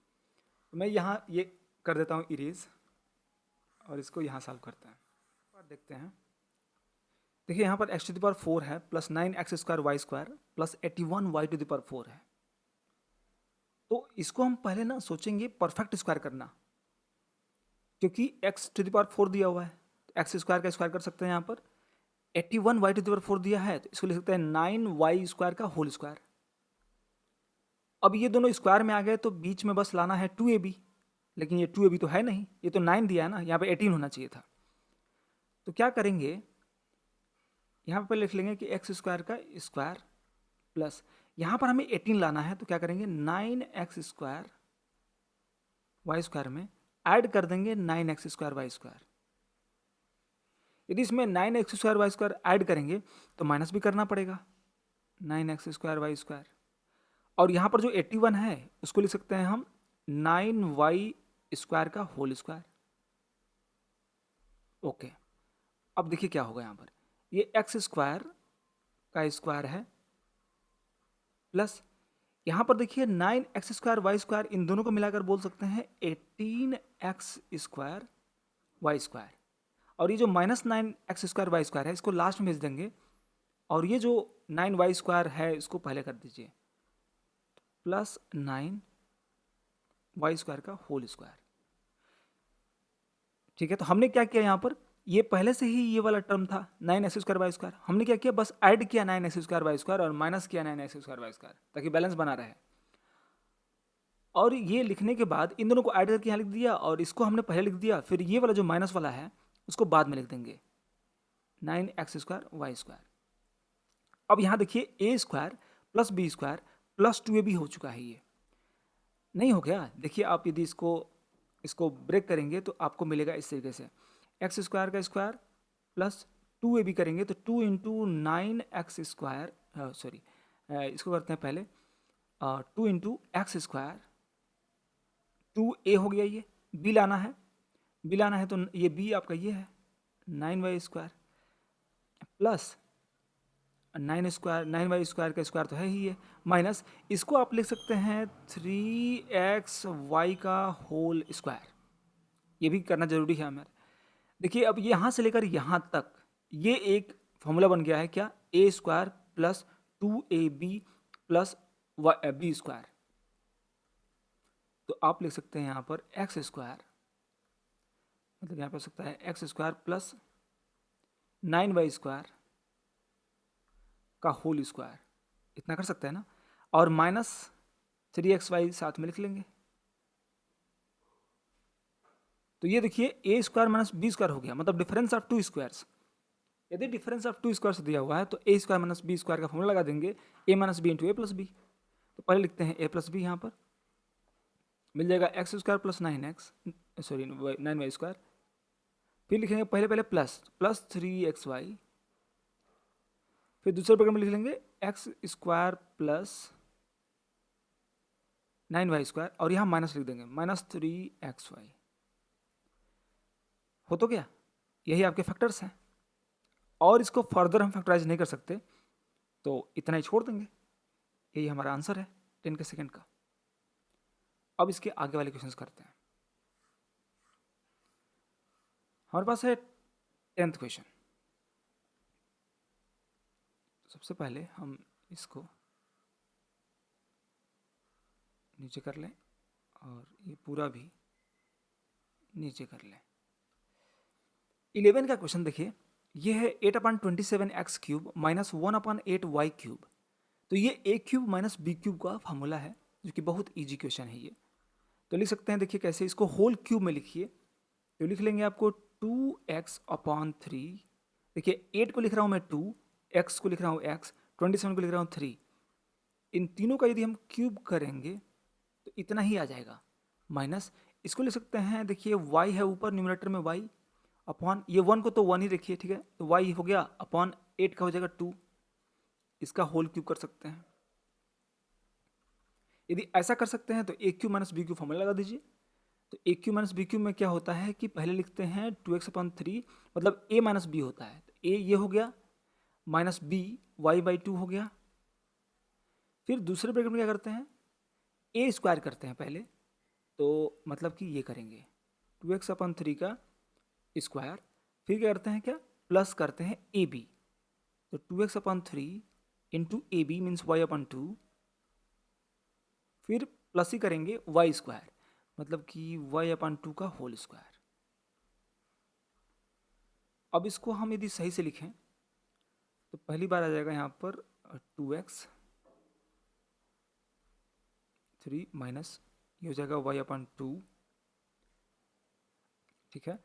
तो मैं यहाँ ये कर देता हूँ इरेज, और इसको यहाँ सॉल्व करते हैं। और देखते हैं, देखिए यहाँ पर x⁴ है प्लस 9x² प्लस 81y⁴ है। तो इसको हम पहले ना सोचेंगे परफेक्ट स्क्वायर करना, क्योंकि x⁴ दिया हुआ है तो x² का स्क्वायर कर सकते हैं। यहाँ पर 81y⁴ दिया है तो इसको लिख सकते हैं 9y² का होल स्क्वायर। अब ये दोनों स्क्वायर में आ गए तो बीच में बस लाना है 2ab, लेकिन ये 2ab तो है नहीं, ये तो 9 दिया है ना, यहाँ पे 18 होना चाहिए था। तो क्या करेंगे, यहाँ पर लिख लेंगे कि x² का स्क्वायर प्लस यहाँ पर हमें 18 लाना है, तो क्या करेंगे 9x² y² में ऐड कर देंगे 9x² y²। यदि इसमें 9x² y² ऐड करेंगे तो माइनस भी करना पड़ेगा 9x² y², और यहाँ पर जो 81 है उसको लिख सकते हैं हम 9y² का होल स्क्वायर। ओके, अब देखिए क्या होगा, यहाँ पर ये x² का स्क्वायर है प्लस यहाँ पर देखिए 9x² y² इन दोनों को मिलाकर बोल सकते हैं 18x² y²। और ये जो -9x² y² है इसको लास्ट में भेज देंगे, और ये जो 9y² है इसको पहले कर दीजिए, प्लस 9y² का होल स्क्वायर। ठीक है, तो हमने क्या किया यहाँ पर, ये पहले से ही ये वाला टर्म था 9x² y², हमने क्या किया, बस ऐड किया 9x² y² और माइनस किया 9x² y² ताकि बैलेंस बना रहे। और ये लिखने के बाद इन दोनों को ऐड करके यहाँ लिख दिया, और इसको हमने पहले लिख दिया, फिर ये वाला जो माइनस वाला है उसको बाद में लिख देंगे 9x² y²। अब यहाँ देखिए a² plus b² plus 2ab हो चुका है, ये नहीं हो गया। देखिए आप यदि इसको ब्रेक करेंगे तो आपको मिलेगा इस तरीके से, x² का स्क्वायर प्लस 2ab करेंगे तो 2 इंटू 9x², सॉरी इसको करते हैं पहले 2 इंटू x², 2a हो गया, ये b लाना है, तो ये b आपका ये है 9y² प्लस 9y² का स्क्वायर तो है ही ये, माइनस इसको आप लिख सकते हैं 3xy का होल स्क्वायर। ये भी करना जरूरी है हमारे। देखिए अब यहाँ से लेकर यहाँ तक ये एक फॉर्मूला बन गया है, क्या, a² plus 2ab plus b²। तो आप लिख सकते हैं यहाँ पर x², मतलब यहाँ पर हो सकता है x² प्लस 9y² का होल स्क्वायर, इतना कर सकते हैं ना, और माइनस 3xy साथ में लिख लेंगे। तो ये देखिए a² माइनस b² हो गया, मतलब डिफरेंस ऑफ टू स्क्वायर्स। यदि डिफरेंस ऑफ टू स्क्वायर्स दिया हुआ है तो a² माइनस b² का फॉर्मूला लगा देंगे, a minus b into a plus b. तो पहले लिखते हैं a प्लस बी, यहाँ पर मिल जाएगा x² प्लस 9y², फिर लिखेंगे पहले प्लस 3xy, फिर दूसरे प्रकार में लिख लेंगे x² प्लस 9y², और यहाँ माइनस लिख देंगे माइनस 3xy। हो तो गया, यही आपके फैक्टर्स हैं, और इसको फर्दर हम फैक्टराइज नहीं कर सकते तो इतना ही छोड़ देंगे। यही हमारा आंसर है 10 के सेकंड का। अब इसके आगे वाले क्वेश्चंस करते हैं। हमारे पास है 10th क्वेश्चन। सबसे पहले हम इसको नीचे कर लें और ये पूरा भी नीचे कर लें। 11 का क्वेश्चन देखिए, ये है 8/27x³ माइनस 1/8y³। तो ये a³ माइनस b³ का फार्मूला है, जो कि बहुत इजी क्वेश्चन है ये। तो लिख सकते हैं, देखिए कैसे, इसको होल क्यूब में लिखिए। तो लिख लेंगे आपको 2x/3, देखिए 8 को लिख रहा हूँ मैं 2, x को लिख रहा हूँ x, 27 को लिख रहा हूँ 3। इन तीनों का यदि हम क्यूब करेंगे तो इतना ही आ जाएगा, माइनस इसको लिख सकते हैं, देखिए y है ऊपर न्यूमरेटर में y, अपॉन ये 1 को तो 1 ही रखिए, ठीक है, तो y हो गया अपॉन 8 का हो जाएगा 2, इसका होल क्यूब कर सकते हैं। यदि ऐसा कर सकते हैं तो a³ माइनस b³ फॉर्मूला लगा दीजिए। तो a³ माइनस b³ में क्या होता है कि पहले लिखते हैं 2x/3, मतलब a माइनस b होता है, तो a ये हो गया माइनस b y/2 हो गया। फिर दूसरे ब्रैकेट में क्या करते हैं, a² करते हैं पहले, तो मतलब कि ये करेंगे 2x/3 का स्क्वायर, फिर क्या करते हैं, क्या प्लस करते हैं ab, तो 2x/3 into ab means y/2, फिर प्लस ही करेंगे y², मतलब कि y/2 का होल स्क्वायर। अब इसको हम यदि सही से लिखें तो पहली बार आ जाएगा यहाँ पर 2x/3 माइनस ये हो जाएगा y/2, ठीक है,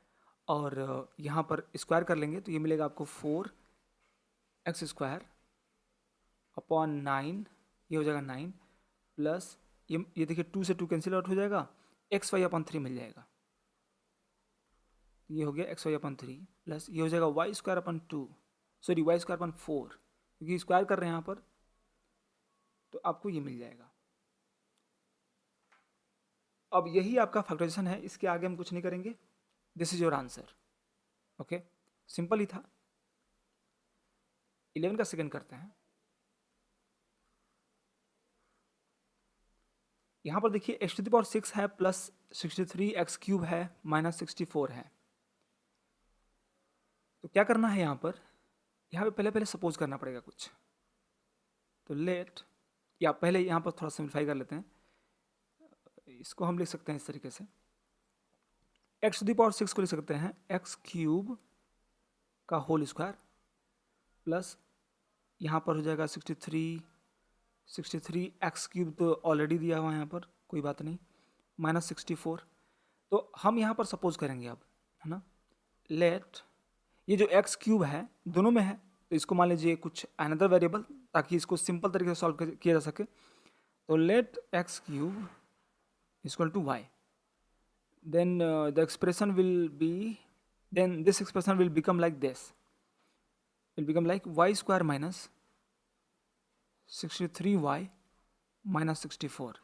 और यहाँ पर स्क्वायर कर लेंगे तो ये मिलेगा आपको 4x² अपॉन 9, ये हो जाएगा 9, प्लस ये देखिए 2 से 2 कैंसिल आउट हो जाएगा, xy/3 मिल जाएगा, ये हो गया xy/3, प्लस ये हो जाएगा y²/2, सॉरी y²/4, क्योंकि स्क्वायर कर रहे हैं यहाँ पर, तो आपको ये मिल जाएगा। अब यही आपका फैक्टराइजेशन है, इसके आगे हम कुछ नहीं करेंगे। This is your answer. Okay, simple ही था। 11 का सेकंड करते हैं। यहाँ पर देखिए एक्स टू द पावर 6 है प्लस 63 एक्स क्यूब है माइनस 64 है। तो क्या करना है यहाँ पर, यहाँ पे पहले पहले सपोज करना पड़ेगा कुछ। तो लेट, या पहले यहाँ पर थोड़ा सिंप्लीफाई कर लेते हैं, इसको हम लिख सकते हैं इस तरीके से, एक्स टू द पावर 6 को लिख सकते हैं एक्स क्यूब का होल स्क्वायर प्लस यहाँ पर हो जाएगा 63 एक्स क्यूब तो ऑलरेडी दिया हुआ है यहाँ पर, कोई बात नहीं, माइनस 64। तो हम यहाँ पर सपोज करेंगे अब, है ना, लेट ये जो एक्स क्यूब है दोनों में है, तो इसको मान लीजिए कुछ अनदर वेरिएबल, ताकि इसको सिंपल तरीके से सॉल्व किया जा सके। तो let x cube equal to y, then the expression will be, then this expression will become like this, will become like y square minus 63y minus 64।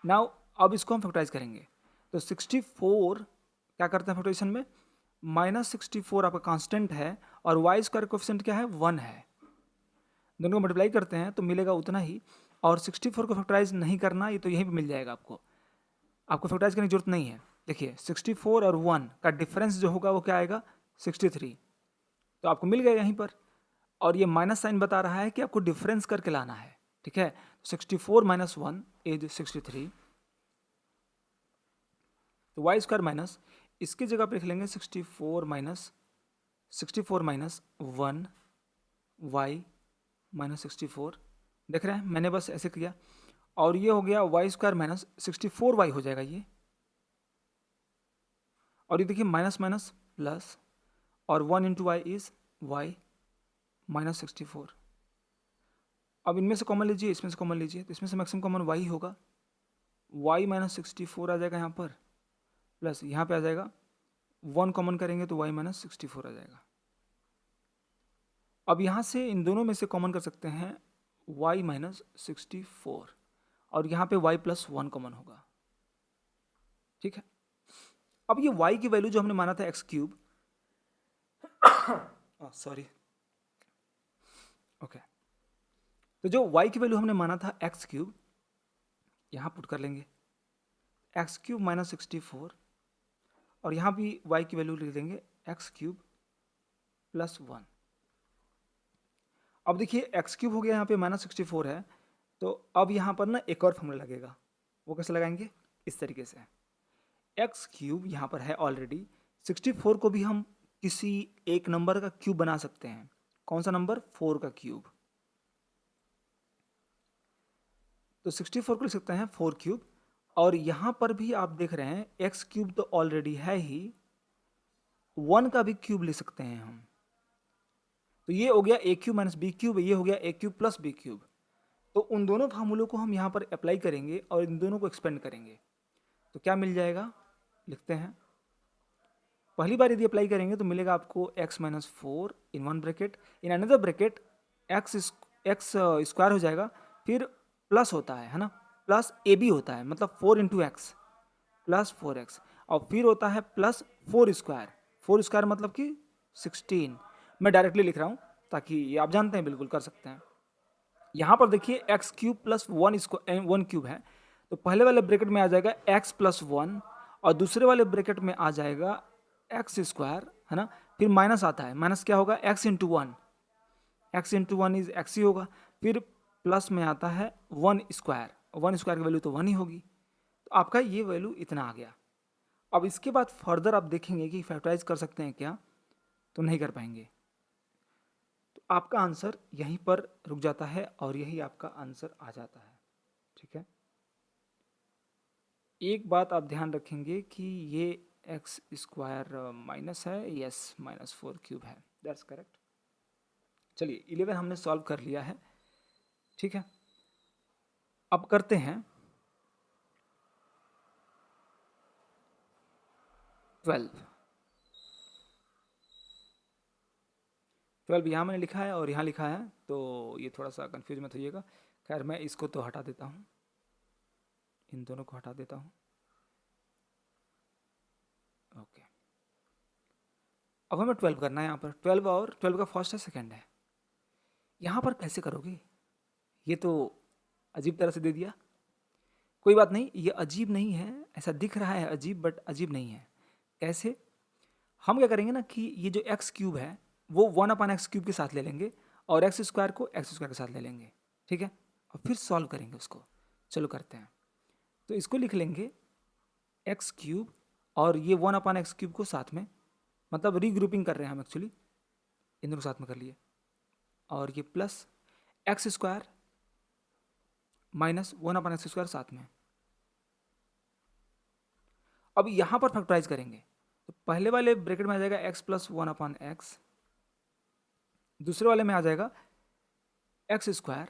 now अब इसको हम फैक्टराइज करेंगे, तो 64 क्या करते हैं फैक्टराइजेशन में, माइनस 64 आपका कांस्टेंट है और y स्क्वायर कोएफिशिएंट क्या है 1 है, दोनों को मल्टीप्लाई करते हैं तो मिलेगा उतना ही। और 64 को फैक्टराइज नहीं करना, ये तो यहीं पे मिल जाएगा आपको, आपको फैक्टराइज करने की जरूरत नहीं है। देखिए 64 और 1 का डिफरेंस जो होगा वो क्या आएगा 63, तो आपको मिल गया यहीं पर। और ये माइनस साइन बता रहा है कि आपको डिफरेंस करके लाना है, ठीक है। 64 माइनस 1 इज 63, तो वाई स्क्वायर माइनस, इसकी जगह पे लिख लेंगे 64 माइनस 1 वाई माइनस 64, देख रहे हैं मैंने बस ऐसे किया। और ये हो गया वाई स्क्वायर माइनस 64 वाई हो जाएगा ये, और ये देखिए माइनस माइनस प्लस, और 1 into y is y minus 64। अब इनमें से कॉमन लीजिए, इसमें से कॉमन लीजिए, तो इसमें से मैक्सिमम कॉमन वाई होगा, वाई माइनस 64 आ जाएगा यहाँ पर, प्लस यहाँ पे आ जाएगा 1 कॉमन करेंगे तो वाई माइनस 64 आ जाएगा। अब यहाँ से इन दोनों में से कॉमन कर सकते हैं वाई माइनस 64, और यहाँ पे y प्लस 1 कॉमन होगा, ठीक है। अब ये y की वैल्यू जो हमने माना था एक्स क्यूब, सॉरी, ओके, तो जो y की वैल्यू हमने माना था एक्स क्यूब, यहाँ पुट कर लेंगे एक्स क्यूब माइनस 64, और यहाँ भी y की वैल्यू लिख देंगे एक्स क्यूब प्लस 1। अब देखिए एक्स क्यूब हो गया, यहाँ पे माइनस 64 है, तो अब यहाँ पर ना एक और फॉर्मूला लगेगा, वो कैसे लगाएंगे, इस तरीके से, एक्स क्यूब यहाँ पर है ऑलरेडी, 64 को भी हम किसी एक नंबर का क्यूब बना सकते हैं, कौन सा नंबर, 4 का क्यूब, तो 64 को लिख सकते हैं 4 क्यूब। और यहाँ पर भी आप देख रहे हैं एक्स क्यूब तो ऑलरेडी है ही, 1 का भी क्यूब ले सकते हैं हम, तो ये हो गया ए क्यूब माइनस बी क्यूब, ये हो गया ए क्यूब प्लस बी क्यूब। तो उन दोनों फार्मूलों को हम यहाँ पर अप्लाई करेंगे और इन दोनों को एक्सपेंड करेंगे, तो क्या मिल जाएगा, लिखते हैं। पहली बार यदि अप्लाई करेंगे तो मिलेगा आपको x minus 4 in one bracket, in another bracket x square हो जाएगा, फिर प्लस होता है ना, प्लस ए बी होता है, मतलब 4 इंटू एक्स प्लस 4x, और फिर होता है प्लस 4 स्क्वायर मतलब कि 16। मैं डायरेक्टली लिख रहा हूँ ताकि ये आप जानते हैं, बिल्कुल कर सकते हैं। यहाँ पर देखिए एक्स क्यूब प्लस 1 क्यूब है, तो पहले वाले ब्रैकेट में आ जाएगा x प्लस 1, और दूसरे वाले ब्रैकेट में आ जाएगा एक्स स्क्वायर, है ना, फिर माइनस आता है, माइनस क्या होगा x into 1, x into 1 is x ही होगा, फिर प्लस में आता है 1 स्क्वायर की वैल्यू तो 1 ही होगी, तो आपका ये वैल्यू इतना आ गया। अब इसके बाद फर्दर आप देखेंगे कि फैक्टराइज कर सकते हैं क्या, तो नहीं कर पाएंगे, तो आपका आंसर यहीं पर रुक जाता है और यही आपका आंसर आ जाता है, ठीक है। एक बात आप ध्यान रखेंगे कि ये एक्स स्क्वायर माइनस है, यस माइनस 4 क्यूब है, दैट्स करेक्ट। चलिए 11 हमने सॉल्व कर लिया है, ठीक है। अब करते हैं 12 यहाँ मैंने लिखा है और यहाँ लिखा है, तो ये थोड़ा सा कंफ्यूज मत होइएगा। खैर मैं इसको तो हटा देता हूँ, इन दोनों को हटा देता हूँ, ओके। अब हमें 12 करना है यहाँ पर, 12 और 12 का फर्स्ट है सेकंड है, यहाँ पर कैसे करोगे, ये तो अजीब तरह से दे दिया। कोई बात नहीं, ये अजीब नहीं है, ऐसा दिख रहा है अजीब बट अजीब नहीं है। कैसे? हम क्या करेंगे ना कि ये जो एक्स क्यूब है वो 1/x³ के साथ ले लेंगे और एक्स स्क्वायर को एक्स स्क्वायर के साथ ले लेंगे, ठीक है, और फिर सॉल्व करेंगे उसको। चलो करते हैं। तो इसको लिख लेंगे x³ और ये 1/x³ को साथ में, मतलब रीग्रुपिंग कर रहे हैं हम एक्चुअली, इन दोनों साथ में कर लिए, और ये plus x square minus 1/x² साथ में। अब यहाँ पर फैक्टराइज करेंगे तो पहले वाले ब्रैकेट में आ जाएगा x प्लस 1/x, दूसरे वाले में आ जाएगा एक्स स्क्वायर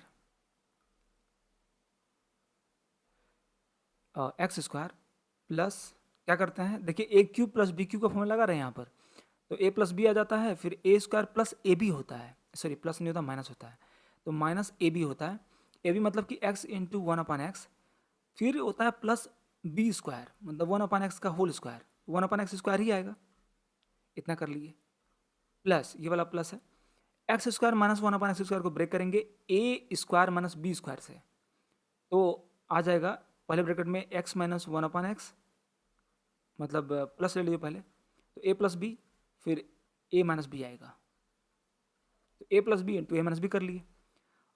प्लस, क्या करते हैं देखिए, ए क्यूब प्लस बी क्यूब का फॉर्मूला लगा रहे हैं यहाँ पर, तो ए प्लस बी आ जाता है, फिर ए स्क्वायर प्लस ए बी होता है, सॉरी प्लस नहीं होता माइनस होता है, तो माइनस ए बी होता है, ए बी मतलब कि एक्स इंटू 1/x, फिर होता है प्लस बी स्क्वायर मतलब 1/x का होल स्क्वायर, 1/x स्क्वायर ही आएगा, इतना कर लिए, प्लस ये वाला प्लस है, x square minus 1/x square को ब्रेक करेंगे a square minus b square से, तो आ जाएगा पहले ब्रैकेट में x माइनस 1/x, मतलब प्लस ले लीजिए पहले, तो a प्लस बी, फिर a माइनस बी आएगा, तो a plus b into a minus b कर लिए।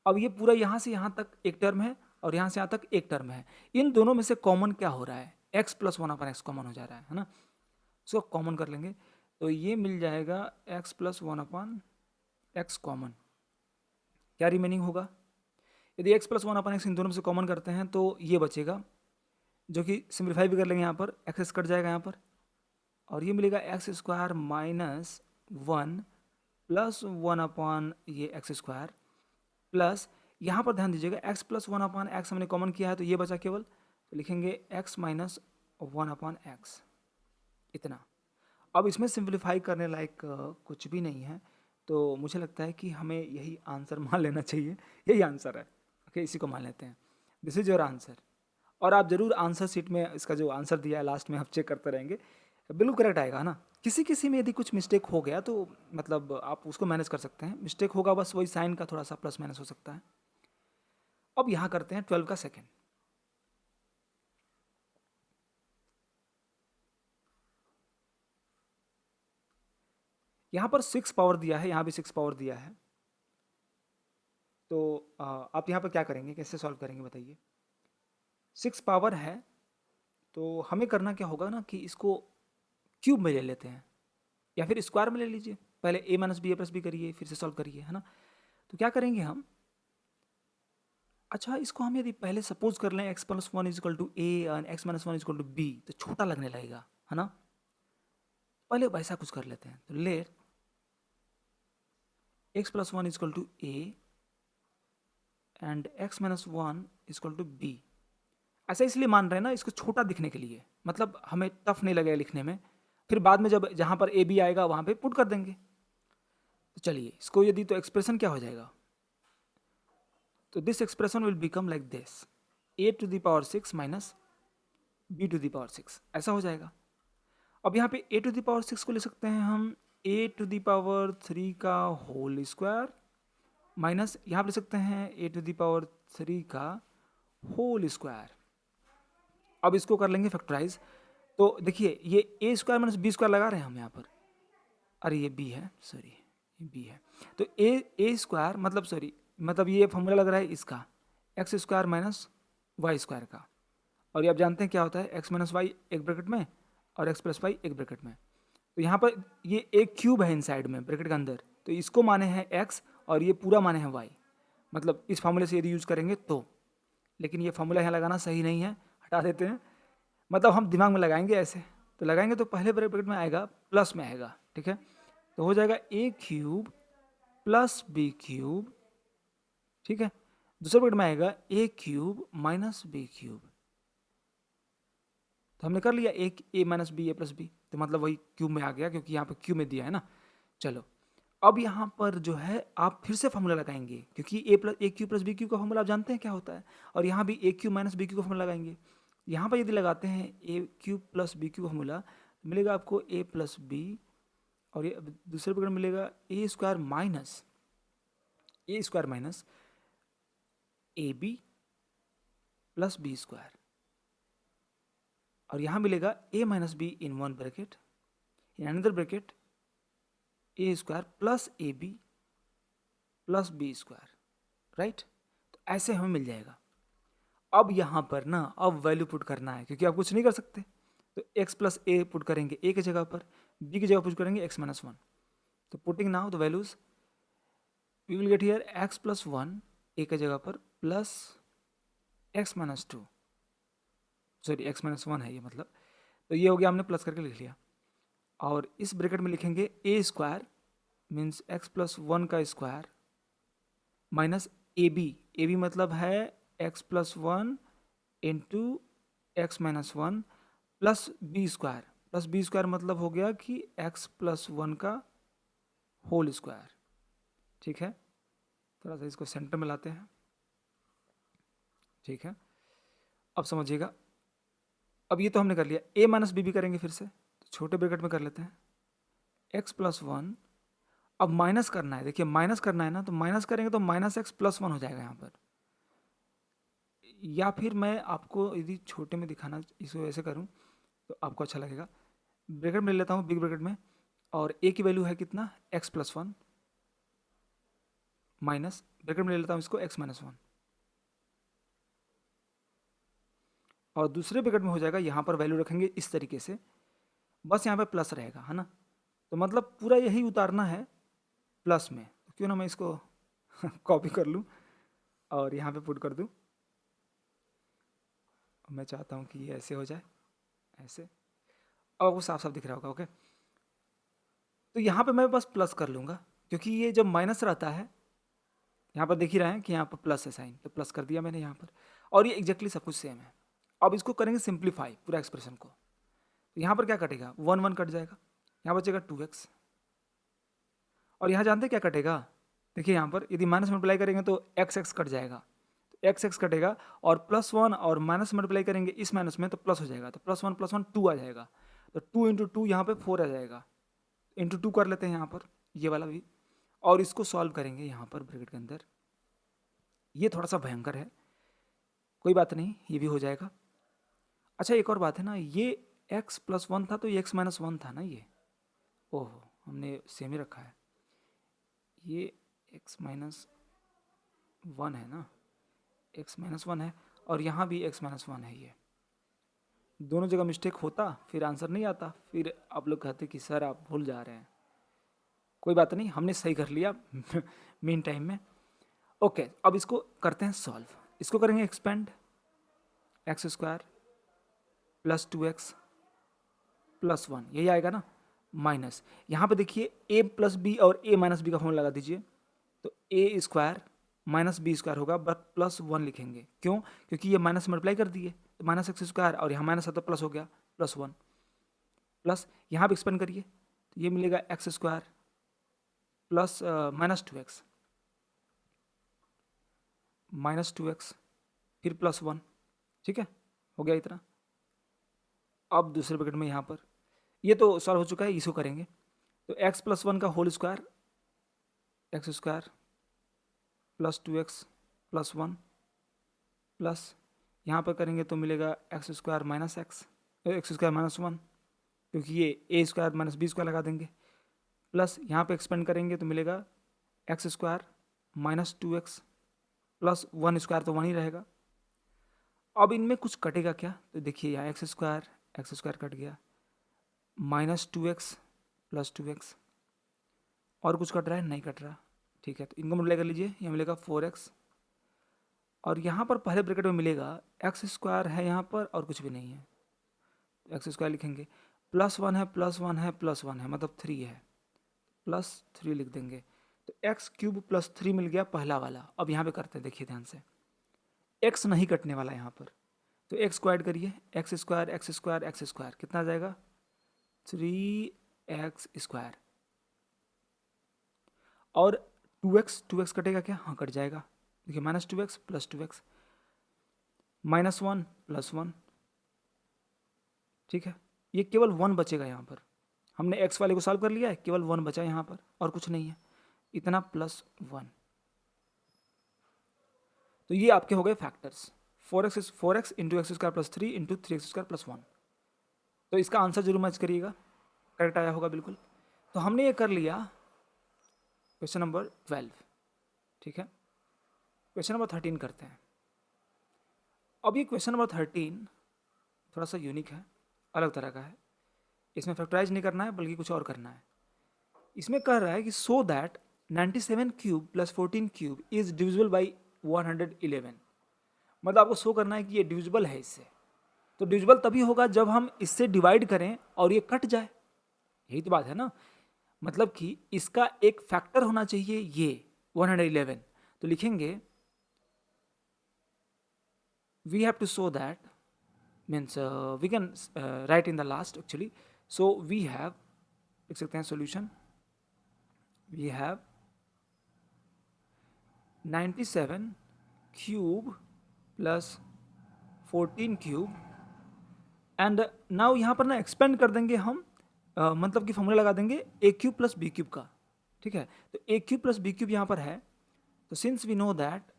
अब ये पूरा यहाँ से यहाँ तक एक टर्म है और यहाँ से यहाँ तक एक टर्म है, इन दोनों में से कॉमन क्या हो रहा है, x प्लस 1/x कॉमन हो जा रहा है ना, इसको कॉमन कर लेंगे तो ये मिल जाएगा x प्लस 1/x कॉमन, क्या रिमेनिंग होगा, यदि x प्लस 1/x इन दोनों में से कॉमन करते हैं तो ये बचेगा, जो कि सिंप्लीफाई भी कर लेंगे, यहाँ पर एक्स कट जाएगा यहाँ पर, और ये मिलेगा एक्स स्क्वायर माइनस 1 प्लस 1 ये एक्स स्क्वायर प्लस, यहाँ पर ध्यान दीजिएगा x प्लस 1/x हमने कॉमन किया है तो ये बचा केवल, तो लिखेंगे x माइनस 1/x, इतना। अब इसमें सिंप्लीफाई करने लायक कुछ भी नहीं है, तो मुझे लगता है कि हमें यही आंसर मान लेना चाहिए, यही आंसर है, ओके, इसी को मान लेते हैं, दिस इज योर आंसर। और आप जरूर आंसर शीट में इसका जो आंसर दिया है लास्ट में आप चेक करते रहेंगे, बिल्कुल करेक्ट आएगा ना, किसी किसी में यदि कुछ मिस्टेक हो गया तो मतलब आप उसको मैनेज कर सकते हैं, मिस्टेक होगा बस वही साइन का थोड़ा सा प्लस माइनस हो सकता है। अब यहाँ करते हैं 12 का सेकेंड, यहाँ पर 6 पावर दिया है, यहाँ भी 6 पावर दिया है, तो आप यहाँ पर क्या करेंगे, कैसे सॉल्व करेंगे बताइए। 6 पावर है तो हमें करना क्या होगा ना कि इसको क्यूब में ले लेते हैं या फिर स्क्वायर में ले लीजिए, पहले a minus b a plus b करिए फिर से सॉल्व करिए, है ना। तो क्या करेंगे हम, अच्छा इसको हम यदि पहले सपोज कर लें x plus 1 is equal to a and x minus 1 is equal to b, तो छोटा लगने लगेगा, है ना। पहले वैसा कुछ कर लेते हैं, तो let x plus 1 is equal to a and x minus 1 is equal to b, ऐसा इसलिए मान रहे हैं ना, इसको छोटा दिखने के लिए, मतलब हमें टफ नहीं लगेगा लिखने में, फिर बाद में जब जहाँ पर ए बी आएगा वहाँ पे पुट कर देंगे। तो चलिए इसको यदि, तो एक्सप्रेशन क्या हो जाएगा, तो this expression will become like this, a to the power 6 minus b to the power 6, ऐसा हो जाएगा। अब यहाँ पे a टू द पावर 6 को ले सकते हैं हम a टू द पावर 3 का होल स्क्वायर माइनस, यहाँ पे ले सकते हैं a टू द पावर 3 का होल स्क्वायर। अब इसको कर लेंगे फैक्टराइज, तो देखिए ये a square minus b square लगा रहे हैं हम यहाँ पर, अरे ये b है, सॉरी ये b है, तो a स्क्वायर मतलब सॉरी मतलब ये फॉर्मूला लग रहा है इसका x square minus y square का, और ये आप जानते हैं क्या होता है, एक्स माइनस वाई एक ब्रैकेट में और एक्स प्लस वाई एक ब्रैकेट में, तो यहाँ पर ये एक क्यूब है इनसाइड में ब्रैकेट के अंदर, तो इसको माने हैं एक्स और ये पूरा माने हैं वाई, मतलब इस फार्मूले से यदि यूज़ करेंगे तो, लेकिन ये फार्मूला यहाँ लगाना सही नहीं है, हटा देते हैं, मतलब हम दिमाग में लगाएंगे ऐसे, तो लगाएंगे तो पहले ब्रैकेट में आएगा प्लस में आएगा, ठीक है, तो हो जाएगा ए क्यूब प्लस बी क्यूब, ठीक है, दूसरे ब्रैकेट में आएगा ए क्यूब माइनस बी क्यूब, तो हमने कर लिया एक ए minus b a plus b, तो मतलब वही क्यूब में आ गया क्योंकि यहाँ पर क्यूब में दिया है ना। चलो अब यहाँ पर जो है आप फिर से फॉर्मूला लगाएंगे, क्योंकि ए क्यू प्लस बी क्यू का फॉर्मूला आप जानते हैं क्या होता है, और यहाँ भी ए क्यू माइनस बी क्यू का फॉर्मूला लगाएंगे। यहाँ पर यदि लगाते हैं ए क्यू प्लस बी क्यू का फॉर्मूला, तो मिलेगा आपको ए प्लस बी, और ये दूसरे प्रकार मिलेगा a square minus a b plus b square, और यहाँ मिलेगा a minus b in one bracket, in another bracket a square plus a b plus b square, right. तो ऐसे हमें मिल जाएगा। अब यहाँ पर ना अब वैल्यू पुट करना है, क्योंकि आप कुछ नहीं कर सकते। तो x प्लस ए पुट करेंगे a की जगह पर, b की जगह पुट करेंगे x माइनस वन। तो putting now the values we will get here x plus one a की जगह पर plus x minus two, sorry x minus one है ये मतलब। तो ये हो गया, हमने प्लस करके लिख लिया। और इस ब्रैकेट में लिखेंगे a square means x plus one का स्क्वायर माइनस ए बी मतलब है x plus one into x minus one plus b square मतलब हो गया कि x प्लस वन का होल स्क्वायर। ठीक है, थोड़ा सा इसको सेंटर में लाते हैं। ठीक है, अब समझिएगा। अब ये तो हमने कर लिया, a माइनस बी भी करेंगे फिर से, तो छोटे ब्रैकेट में कर लेते हैं x प्लस वन। अब माइनस करना है, देखिए माइनस करना है ना, तो माइनस करेंगे तो माइनस एक्स प्लस वन हो जाएगा यहाँ पर। या फिर मैं आपको यदि छोटे में दिखाना इसको ऐसे करूँ तो आपको अच्छा लगेगा। ब्रैकेट में ले लेता हूँ बिग ब्रैकेट में, और a की वैल्यू है कितना x plus one minus bracket में ले लेता हूँ इसको x माइनस वन, और दूसरे ब्रैकेट में हो जाएगा, यहाँ पर वैल्यू रखेंगे इस तरीके से, बस यहाँ पे प्लस रहेगा, है ना। तो मतलब पूरा यही उतारना है प्लस में, तो क्यों ना मैं इसको कॉपी कर लूँ और यहाँ पे पुट कर दूँ। मैं चाहता हूँ कि ये ऐसे हो जाए, ऐसे। अब आपको साफ साफ दिख रहा होगा, ओके। तो यहाँ पे मैं बस प्लस कर लूँगा, क्योंकि ये जब माइनस रहता है, यहाँ पर देख ही रहे हैं कि यहाँ पर प्लस है साइन, तो प्लस कर दिया मैंने यहाँ पर, और ये एग्जैक्टली सब कुछ सेम है। अब इसको करेंगे सिंप्लीफाई पूरा एक्सप्रेशन को। तो यहाँ पर क्या कटेगा, वन वन कट जाएगा, यहाँ बचेगा 2x, और यहाँ जानते क्या कटेगा, देखिए यहाँ पर यदि माइनस मल्टीप्लाई करेंगे तो x कट जाएगा, तो x कटेगा, और प्लस वन और माइनस मल्टीप्लाई करेंगे इस माइनस में तो प्लस हो जाएगा, तो प्लस वन टू आ जाएगा, तो टू इंटू टू यहाँ पर 4 आ जाएगा, इंटू टू कर लेते हैं यहाँ पर ये वाला भी, और इसको सॉल्व करेंगे यहाँ पर ब्रैकेट के अंदर। ये थोड़ा सा भयंकर है, कोई बात नहीं, ये भी हो जाएगा। अच्छा एक और बात है ना, ये x प्लस वन था तो ये x माइनस वन था ना, ये ओहो हमने सेम ही रखा है, ये x माइनस वन है ना, x माइनस वन है, और यहाँ भी x माइनस वन है। ये दोनों जगह मिस्टेक होता फिर आंसर नहीं आता, फिर आप लोग कहते कि सर आप भूल जा रहे हैं। कोई बात नहीं, हमने सही कर लिया मेन टाइम में। ओके, अब इसको करते हैं सॉल्व। इसको करेंगे expand, x square plus 2x plus one, यही आएगा ना, माइनस यहाँ पे देखिए a प्लस बी और a माइनस बी का फॉर्मूला लगा दीजिए, तो a square minus b square होगा, बट प्लस वन लिखेंगे, क्यों, क्योंकि ये माइनस मल्टीप्लाई कर दिए, तो माइनस एक्स स्क्वायर, और यहाँ माइनस है तो प्लस हो गया, प्लस वन, प्लस यहाँ पे एक्सपेंड करिए तो ये मिलेगा x square plus minus 2x minus 2x फिर प्लस वन। ठीक है, हो गया इतना। अब दूसरे ब्रैकेट में यहाँ पर ये तो सॉल्व हो चुका है, इसको करेंगे तो x प्लस वन का whole square, x square plus 2x plus one, plus यहाँ पर करेंगे तो मिलेगा x square minus x square minus one, क्योंकि ये a square minus b square लगा देंगे, प्लस यहाँ पे एक्सपेंड करेंगे तो मिलेगा x square minus 2x plus one square, तो वन ही रहेगा। अब इनमें कुछ कटेगा क्या, तो देखिए यहाँ एक्स स्क्वायर कट गया, माइनस 2x प्लस 2x, और कुछ कट रहा है, नहीं कट रहा। ठीक है, तो इनको मल्टीप्लाई कर लीजिए, यहाँ मिलेगा 4x, और यहाँ पर पहले ब्रैकेट में मिलेगा एक्स स्क्वायर है यहाँ पर और कुछ भी नहीं है, एक्स स्क्वायर लिखेंगे, प्लस वन है प्लस वन है प्लस वन है, मतलब 3 है, प्लस 3 लिख देंगे, तो एक्स क्यूब प्लस 3 मिल गया पहला वाला। अब यहाँ पे करते हैं, देखिए ध्यान से, एक्स नहीं कटने वाला यहाँ पर, तो एक्स को ऐड करिए, x square x square x square कितना आ जाएगा, 3x स्क्वायर, और 2x कटेगा क्या, हाँ कट जाएगा, देखिए minus 2x plus 2x minus one plus one. ठीक है, ये केवल वन बचेगा यहाँ पर, हमने x वाले को सॉल्व कर लिया है, केवल वन बचा यहाँ पर और कुछ नहीं है, इतना प्लस वन। तो ये आपके हो गए factors, 4x into x square plus 3 into 3x square plus one. तो इसका आंसर जरूर मैच करिएगा, करेक्ट आया होगा बिल्कुल। तो हमने ये कर लिया क्वेश्चन नंबर 12, ठीक है। क्वेश्चन नंबर 13 करते हैं। अब ये क्वेश्चन नंबर 13 थोड़ा सा यूनिक है, अलग तरह का है। इसमें फैक्टराइज नहीं करना है बल्कि कुछ और करना है। इसमें कह रहा है कि so that 97 cube plus 14 cube is divisible by 111। मतलब आपको शो करना है कि ये डिविजिबल है इससे। तो डिविजिबल तभी होगा जब हम इससे डिवाइड करें और ये कट जाए, यही तो बात है ना। मतलब कि इसका एक फैक्टर होना चाहिए ये 111। तो लिखेंगे we have to show that, means we can write in the last actually. So we have, लिख सकते हैं solution, we have 97 cube plus 14 cube and now यहाँ पर ना एक्सपेंड कर देंगे हम, मतलब कि फॉर्मूला लगा देंगे a cube plus b cube का, ठीक है। तो a cube plus b cube यहाँ पर है, तो since we know that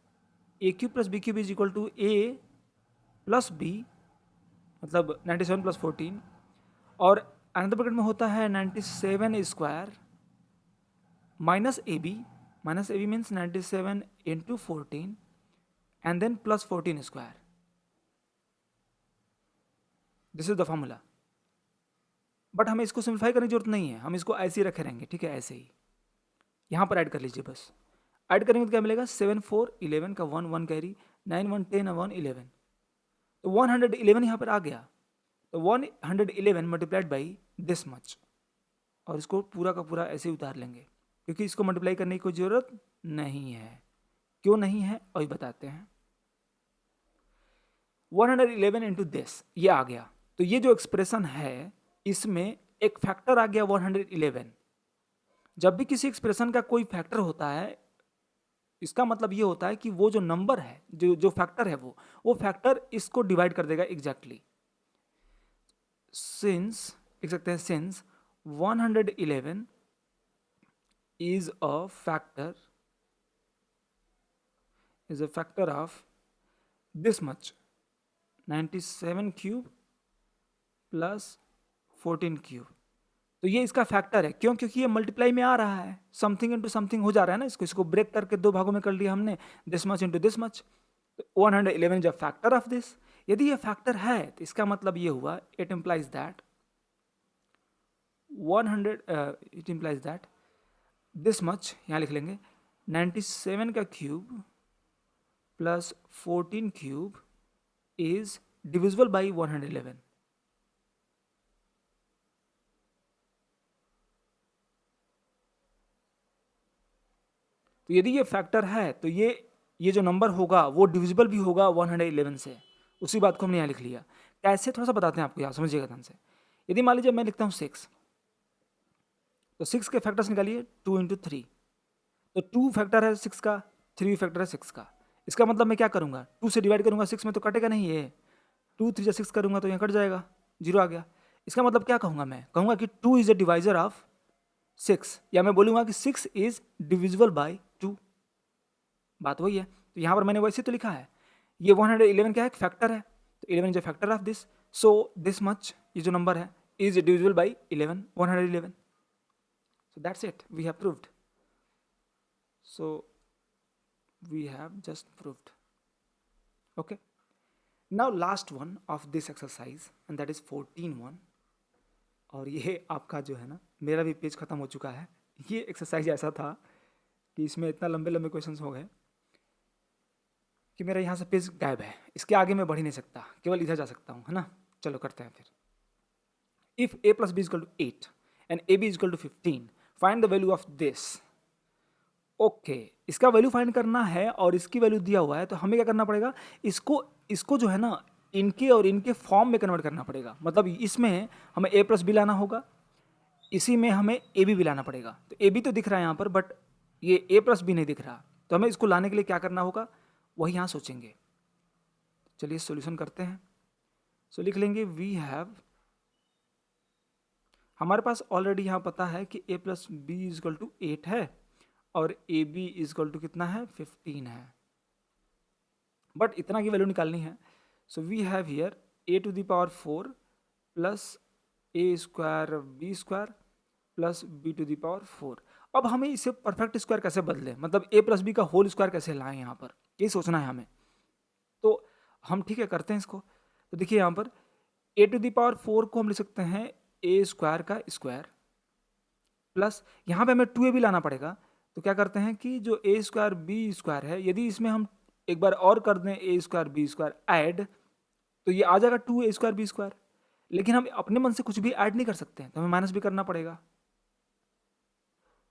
a cube plus b cube is equal to a plus b, मतलब 97 प्लस 14, और अनदर ब्रैकेट में होता है 97 square minus a b means 97 into 14 and then plus 14 square. This is the formula. But हमें इसको simplify करने की जरूरत नहीं है, हम इसको ऐसे ही रखे रहेंगे, ठीक है। ऐसे ही यहाँ पर ऐड कर लीजिए बस। ऐड करेंगे तो क्या मिलेगा, 7 4 11 का 1 1 कैरी, 9 1 10 1 11, तो 111 यहाँ पर आ गया। तो 111 मल्टीप्लाइड बाई दिस मच, और इसको पूरा का पूरा ऐसे ही उतार लेंगे क्योंकि इसको मल्टीप्लाई करने की कोई ज़रूरत नहीं है। क्यों नहीं है और बताते हैं। 111 इंटू दिस, ये आ गया। तो ये जो एक्सप्रेशन है इसमें एक फैक्टर आ गया 111। जब भी किसी एक्सप्रेशन का कोई फैक्टर होता है, इसका मतलब ये होता है कि वो जो नंबर है, जो फैक्टर है, वो फैक्टर इसको डिवाइड कर देगा एग्जैक्टली। सिंस, लिख सकते हैं since 111 is a factor of this much, 97 cube plus 14 cube. तो ये इसका फैक्टर है, क्यों? क्योंकि ये मल्टीप्लाई में आ रहा है, समथिंग इनटू समथिंग हो जा रहा है ना। इसको ब्रेक करके दो भागों में कर लिया हमने, this much into this much. 111 जब फैक्टर ऑफ दिस, यदि ये फैक्टर है तो इसका मतलब ये हुआ, it implies that this much, यहाँ लिख लेंगे 97 का cube plus 14 cube is divisible by 111। तो यदि ये फैक्टर है तो ये जो नंबर होगा वो डिविजिबल भी होगा 111 से। उसी बात को हमने यहाँ लिख लिया। कैसे, थोड़ा सा बताते हैं आपको, यहाँ समझिएगा ध्यान से। यदि मान लीजिए मैं लिखता हूँ 6, तो 6 के फैक्टर्स निकालिए 2 इंटू 3, तो 2 फैक्टर है 6 का, 3 फैक्टर है 6 का। इसका मतलब मैं क्या करूँगा, 2 से डिवाइड करूँगा 6 में तो कटेगा नहीं ये, 2 3 6 करूँगा तो यहाँ कट जाएगा, 0 आ गया। इसका मतलब क्या कहूँगा, मैं कहूँगा कि 2 इज अ डिवाइजर ऑफ 6, या मैं बोलूँगा कि 6 इज डिविजिबल बाय 2। बात वही है। तो यहाँ पर मैंने वैसे तो लिखा है, ये 111 क्या है, फैक्टर है, तो 11 is a factor of this, so this much, ये जो नंबर है, is divisible by 11, 111। So that's it, we have proved. So we have just proved. Okay. Now last one of this exercise, and that is 14.1. और ये आपका जो है ना, मेरा भी पेज खत्म हो चुका है। ये एक्सरसाइज ऐसा था कि इसमें इतना लंबे लंबे क्वेश्चंस हो गए कि मेरा यहाँ से पेज गायब है। इसके आगे मैं बढ़ ही नहीं सकता, केवल इधर जा सकता हूँ, है ना। चलो करते हैं फिर। If a plus b is equal to 8 and a b is equal to 15, find the value of this. Okay, इसका वैल्यू फाइंड करना है और इसकी वैल्यू दिया हुआ है, तो हमें क्या करना पड़ेगा, इसको जो है ना, इनके और इनके फॉर्म में कन्वर्ट करना पड़ेगा। मतलब इसमें हमें a प्लस बी लाना होगा, इसी में हमें ए बी लाना पड़ेगा। तो ए बी तो दिख रहा है यहाँ पर, बट ये a प्लस बी नहीं दिख रहा, तो हमें इसको लाने के लिए क्या करना होगा, वही यहाँ सोचेंगे। चलिए सोल्यूशन करते हैं। सो लिख लेंगे वी हैव, हमारे पास ऑलरेडी यहाँ पता है कि a plus b is equal to 8 है और ए बी इजकल टू कितना है, 15 है, बट इतना की वैल्यू निकालनी है। So we have here a to the power 4 plus a square b square plus b to the power 4। अब हमें इसे परफेक्ट स्क्वायर कैसे बदलें, मतलब ए प्लस बी का होल स्क्वायर कैसे लाएं, यहाँ पर ये सोचना है हमें। तो हम ठीक है करते हैं इसको। तो देखिए यहाँ पर ए टू द पावर 4 को हम लिख सकते हैं ए स्क्वायर का स्क्वायर प्लस यहाँ पे हमें 2a भी लाना पड़ेगा। तो क्या करते हैं कि जो ए स्क्वायर बी स्क्वायर है, यदि इसमें हम एक बार और कर दें ए स्क्वायर बी स्क्वायर ऐड, तो ये आ जाएगा 2a स्क्वायर बी स्क्वायर। लेकिन हम अपने मन से कुछ भी ऐड नहीं कर सकते हैं, तो हमें माइनस भी करना पड़ेगा।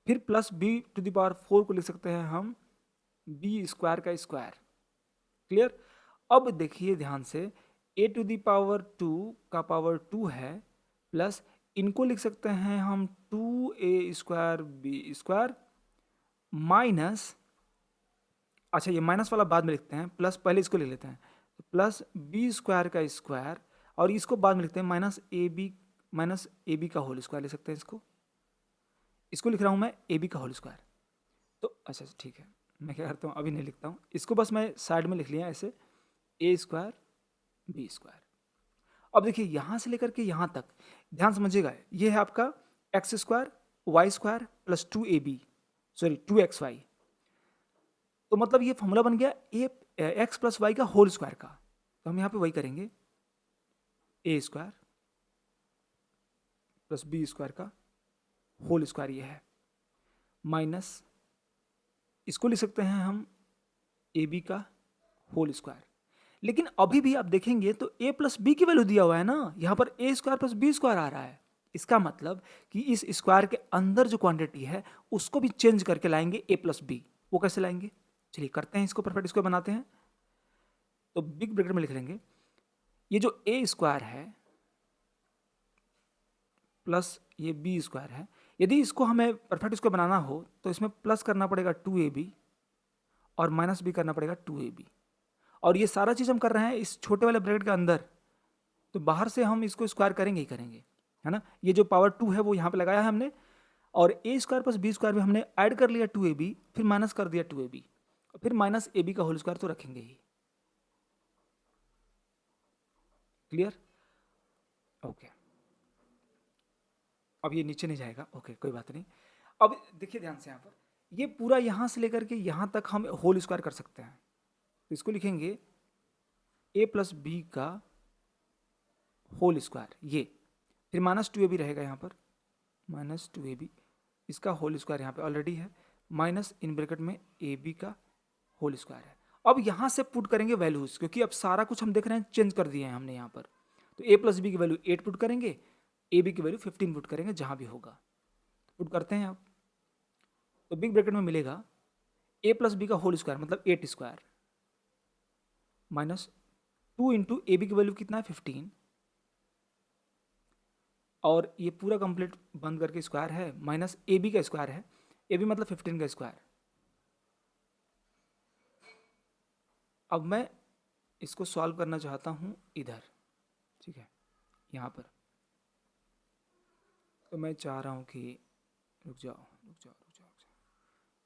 फिर plus b to the power 4 को लिख सकते हैं हम बी स्क्वायर का स्क्वायर। क्लियर। अब देखिए ध्यान से, ए टू द पावर 2 का पावर 2 है प्लस इनको लिख सकते हैं हम 2a square b square minus, अच्छा ये माइनस वाला बाद में लिखते हैं, प्लस पहले इसको लिख लेते हैं, तो प्लस बी स्क्वायर का स्क्वायर और इसको बाद में लिखते हैं माइनस ए बी का होल स्क्वायर लिख सकते हैं। इसको लिख रहा हूँ मैं ए बी का होल स्क्वायर। तो अच्छा ठीक है, मैं क्या करता हूँ अभी नहीं लिखता हूँ इसको, बस मैं साइड में लिख लिया ऐसे ए स्क्वायर बी स्क्वायर। अब देखिए यहाँ से लेकर के यहाँ तक ध्यान समझिएगा, ये है आपका x square y square plus 2 XY। तो मतलब ये फॉर्मूला बन गया ए एक्स प्लस वाई का होल स्क्वायर का। तो हम यहाँ पे वही करेंगे, a square plus b square का होल स्क्वायर ये है माइनस इसको लिख सकते हैं हम ए बी का होल स्क्वायर। लेकिन अभी भी आप देखेंगे तो a प्लस बी की वैल्यू दिया हुआ है ना, यहाँ पर a square plus b square आ रहा है। इसका मतलब कि इस स्क्वायर के अंदर जो क्वांटिटी है उसको भी चेंज करके लाएंगे a प्लस बी। वो कैसे लाएंगे, चलिए करते हैं इसको, परफेक्ट स्क्वायर बनाते हैं। तो बिग ब्रैकेट में लिख लेंगे ये जो ए स्क्वायर है प्लस ये बी स्क्वायर है, यदि इसको हमें परफेक्ट स्क्वायर बनाना हो तो इसमें प्लस करना पड़ेगा 2ab और माइनस भी करना पड़ेगा 2ab। और ये सारा चीज़ हम कर रहे हैं इस छोटे वाले ब्रैकेट के अंदर, तो बाहर से हम इसको स्क्वायर करेंगे ही करेंगे, है ना। ये जो पावर 2 है वो यहाँ पे लगाया है हमने, और ए स्क्वायर प्लस बी स्क्वायर में हमने ऐड कर लिया 2ab, फिर माइनस कर दिया 2ab, और फिर माइनस ए बी का होल स्क्वायर तो रखेंगे ही। Clear, okay. अब ये नीचे नहीं जाएगा, ओके कोई बात नहीं। अब देखिए ध्यान से यहाँ पर, ये पूरा यहाँ से लेकर के यहाँ तक हम होल स्क्वायर कर सकते हैं। तो इसको लिखेंगे ए प्लस बी का होल स्क्वायर, ये फिर माइनस 2ab रहेगा यहाँ पर, माइनस 2ab इसका होल स्क्वायर यहाँ पे ऑलरेडी है, माइनस इन ब्रैकेट में ए बी का होल स्क्वायर है। अब यहाँ से पुट करेंगे वैल्यूज, क्योंकि अब सारा कुछ हम देख रहे हैं चेंज कर दिए हैं हमने यहाँ पर। तो ए प्लस बी की वैल्यू 8 पुट करेंगे, ए बी की वैल्यू 15 पुट करेंगे जहाँ भी होगा। तो पुट करते हैं आप, तो बिग ब्रैकेट में मिलेगा ए प्लस बी का होल स्क्वायर मतलब 8 square minus 2 into a b की वैल्यू कितना है 15, और ये पूरा कंप्लीट बंद करके स्क्वायर है माइनस ए बी का स्क्वायर है, ए बी मतलब 15 का स्क्वायर। अब मैं इसको सॉल्व करना चाहता हूँ इधर, ठीक है यहाँ पर। तो मैं चाह रहा हूँ कि रुक जाओ रुक जाओ रुक जाओ रुक जाओ,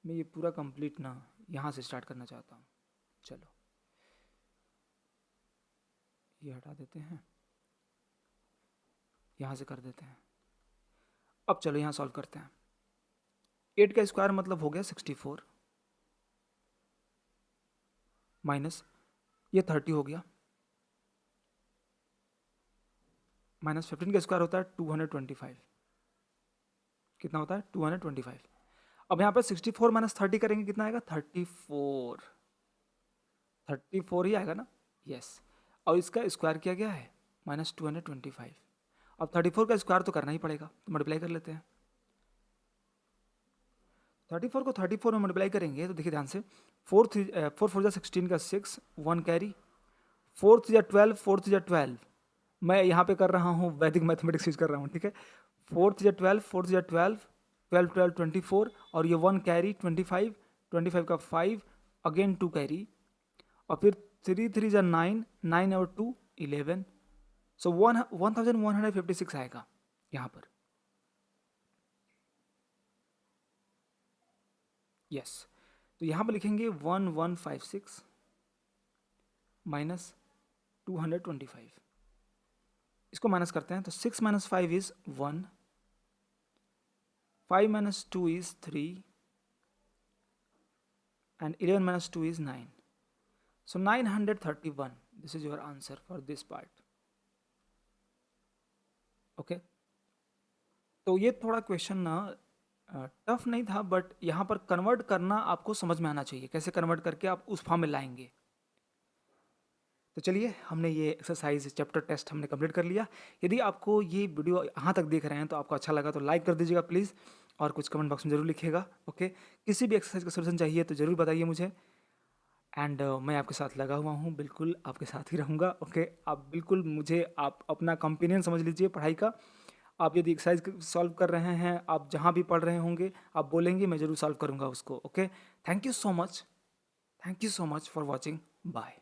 मैं ये पूरा कंप्लीट ना यहाँ से स्टार्ट करना चाहता हूँ। चलो ये हटा देते हैं, यहाँ से कर देते हैं। अब चलो यहाँ सॉल्व करते हैं। 8 का स्क्वायर मतलब हो गया 64 माइनस ये 30 हो गया, माइनस 15 का स्क्वायर होता है 225, कितना होता है 225। अब यहाँ पर 64 माइनस 30 करेंगे कितना आएगा 34 ही आएगा ना, यस। और इसका स्क्वायर किया गया है माइनस 225। अब 34 का स्क्वायर तो करना ही पड़ेगा, तो मल्टीप्लाई कर लेते हैं। 34 को 34 में मल्टीप्लाई करेंगे तो देखिए ध्यान से, 4 4 16 का 6 1 कैरी, 4 3 12 4 3 12, मैं यहाँ पे कर रहा हूँ वैदिक मैथमेटिक्स यूज कर रहा हूँ, ठीक है। 4 3 12 4 3 12 12 12 24, और ये 1 कैरी 25 25 का 5 अगेन 2 कैरी, और फिर 3 3 9 9 और 2 11, सो 1156 आएगा यहाँ पर, यस। तो यहाँ पर लिखेंगे 1156 माइनस 225, इसको माइनस करते हैं तो 6 minus 5 is 1, 5 minus 2 is 3 and 11 minus 2 is 9. So 931. This is your answer for this part. Okay. तो ये थोड़ा क्वेश्चन ना टफ नहीं था, बट यहाँ पर कन्वर्ट करना आपको समझ में आना चाहिए, कैसे कन्वर्ट करके आप उस फॉर्म में लाएंगे। तो चलिए, हमने ये एक्सरसाइज चैप्टर टेस्ट हमने कंप्लीट कर लिया। यदि आपको ये वीडियो यहाँ तक देख रहे हैं तो आपको अच्छा लगा तो लाइक कर दीजिएगा प्लीज़, और कुछ कमेंट बॉक्स में ज़रूर लिखिएगा। ओके, किसी भी एक्सरसाइज का सोल्यूशन चाहिए तो ज़रूर बताइए मुझे। एंड मैं आपके साथ लगा हुआ हूँ, बिल्कुल आपके साथ ही रहूँगा। ओके, आप बिल्कुल मुझे आप अपना कंपेनियन समझ लीजिए पढ़ाई का। आप यदि एक्सरसाइज सॉल्व कर रहे हैं, आप जहाँ भी पढ़ रहे होंगे, आप बोलेंगे, मैं ज़रूर सॉल्व करूँगा उसको। Okay, thank you so much, thank you so much for watching, bye.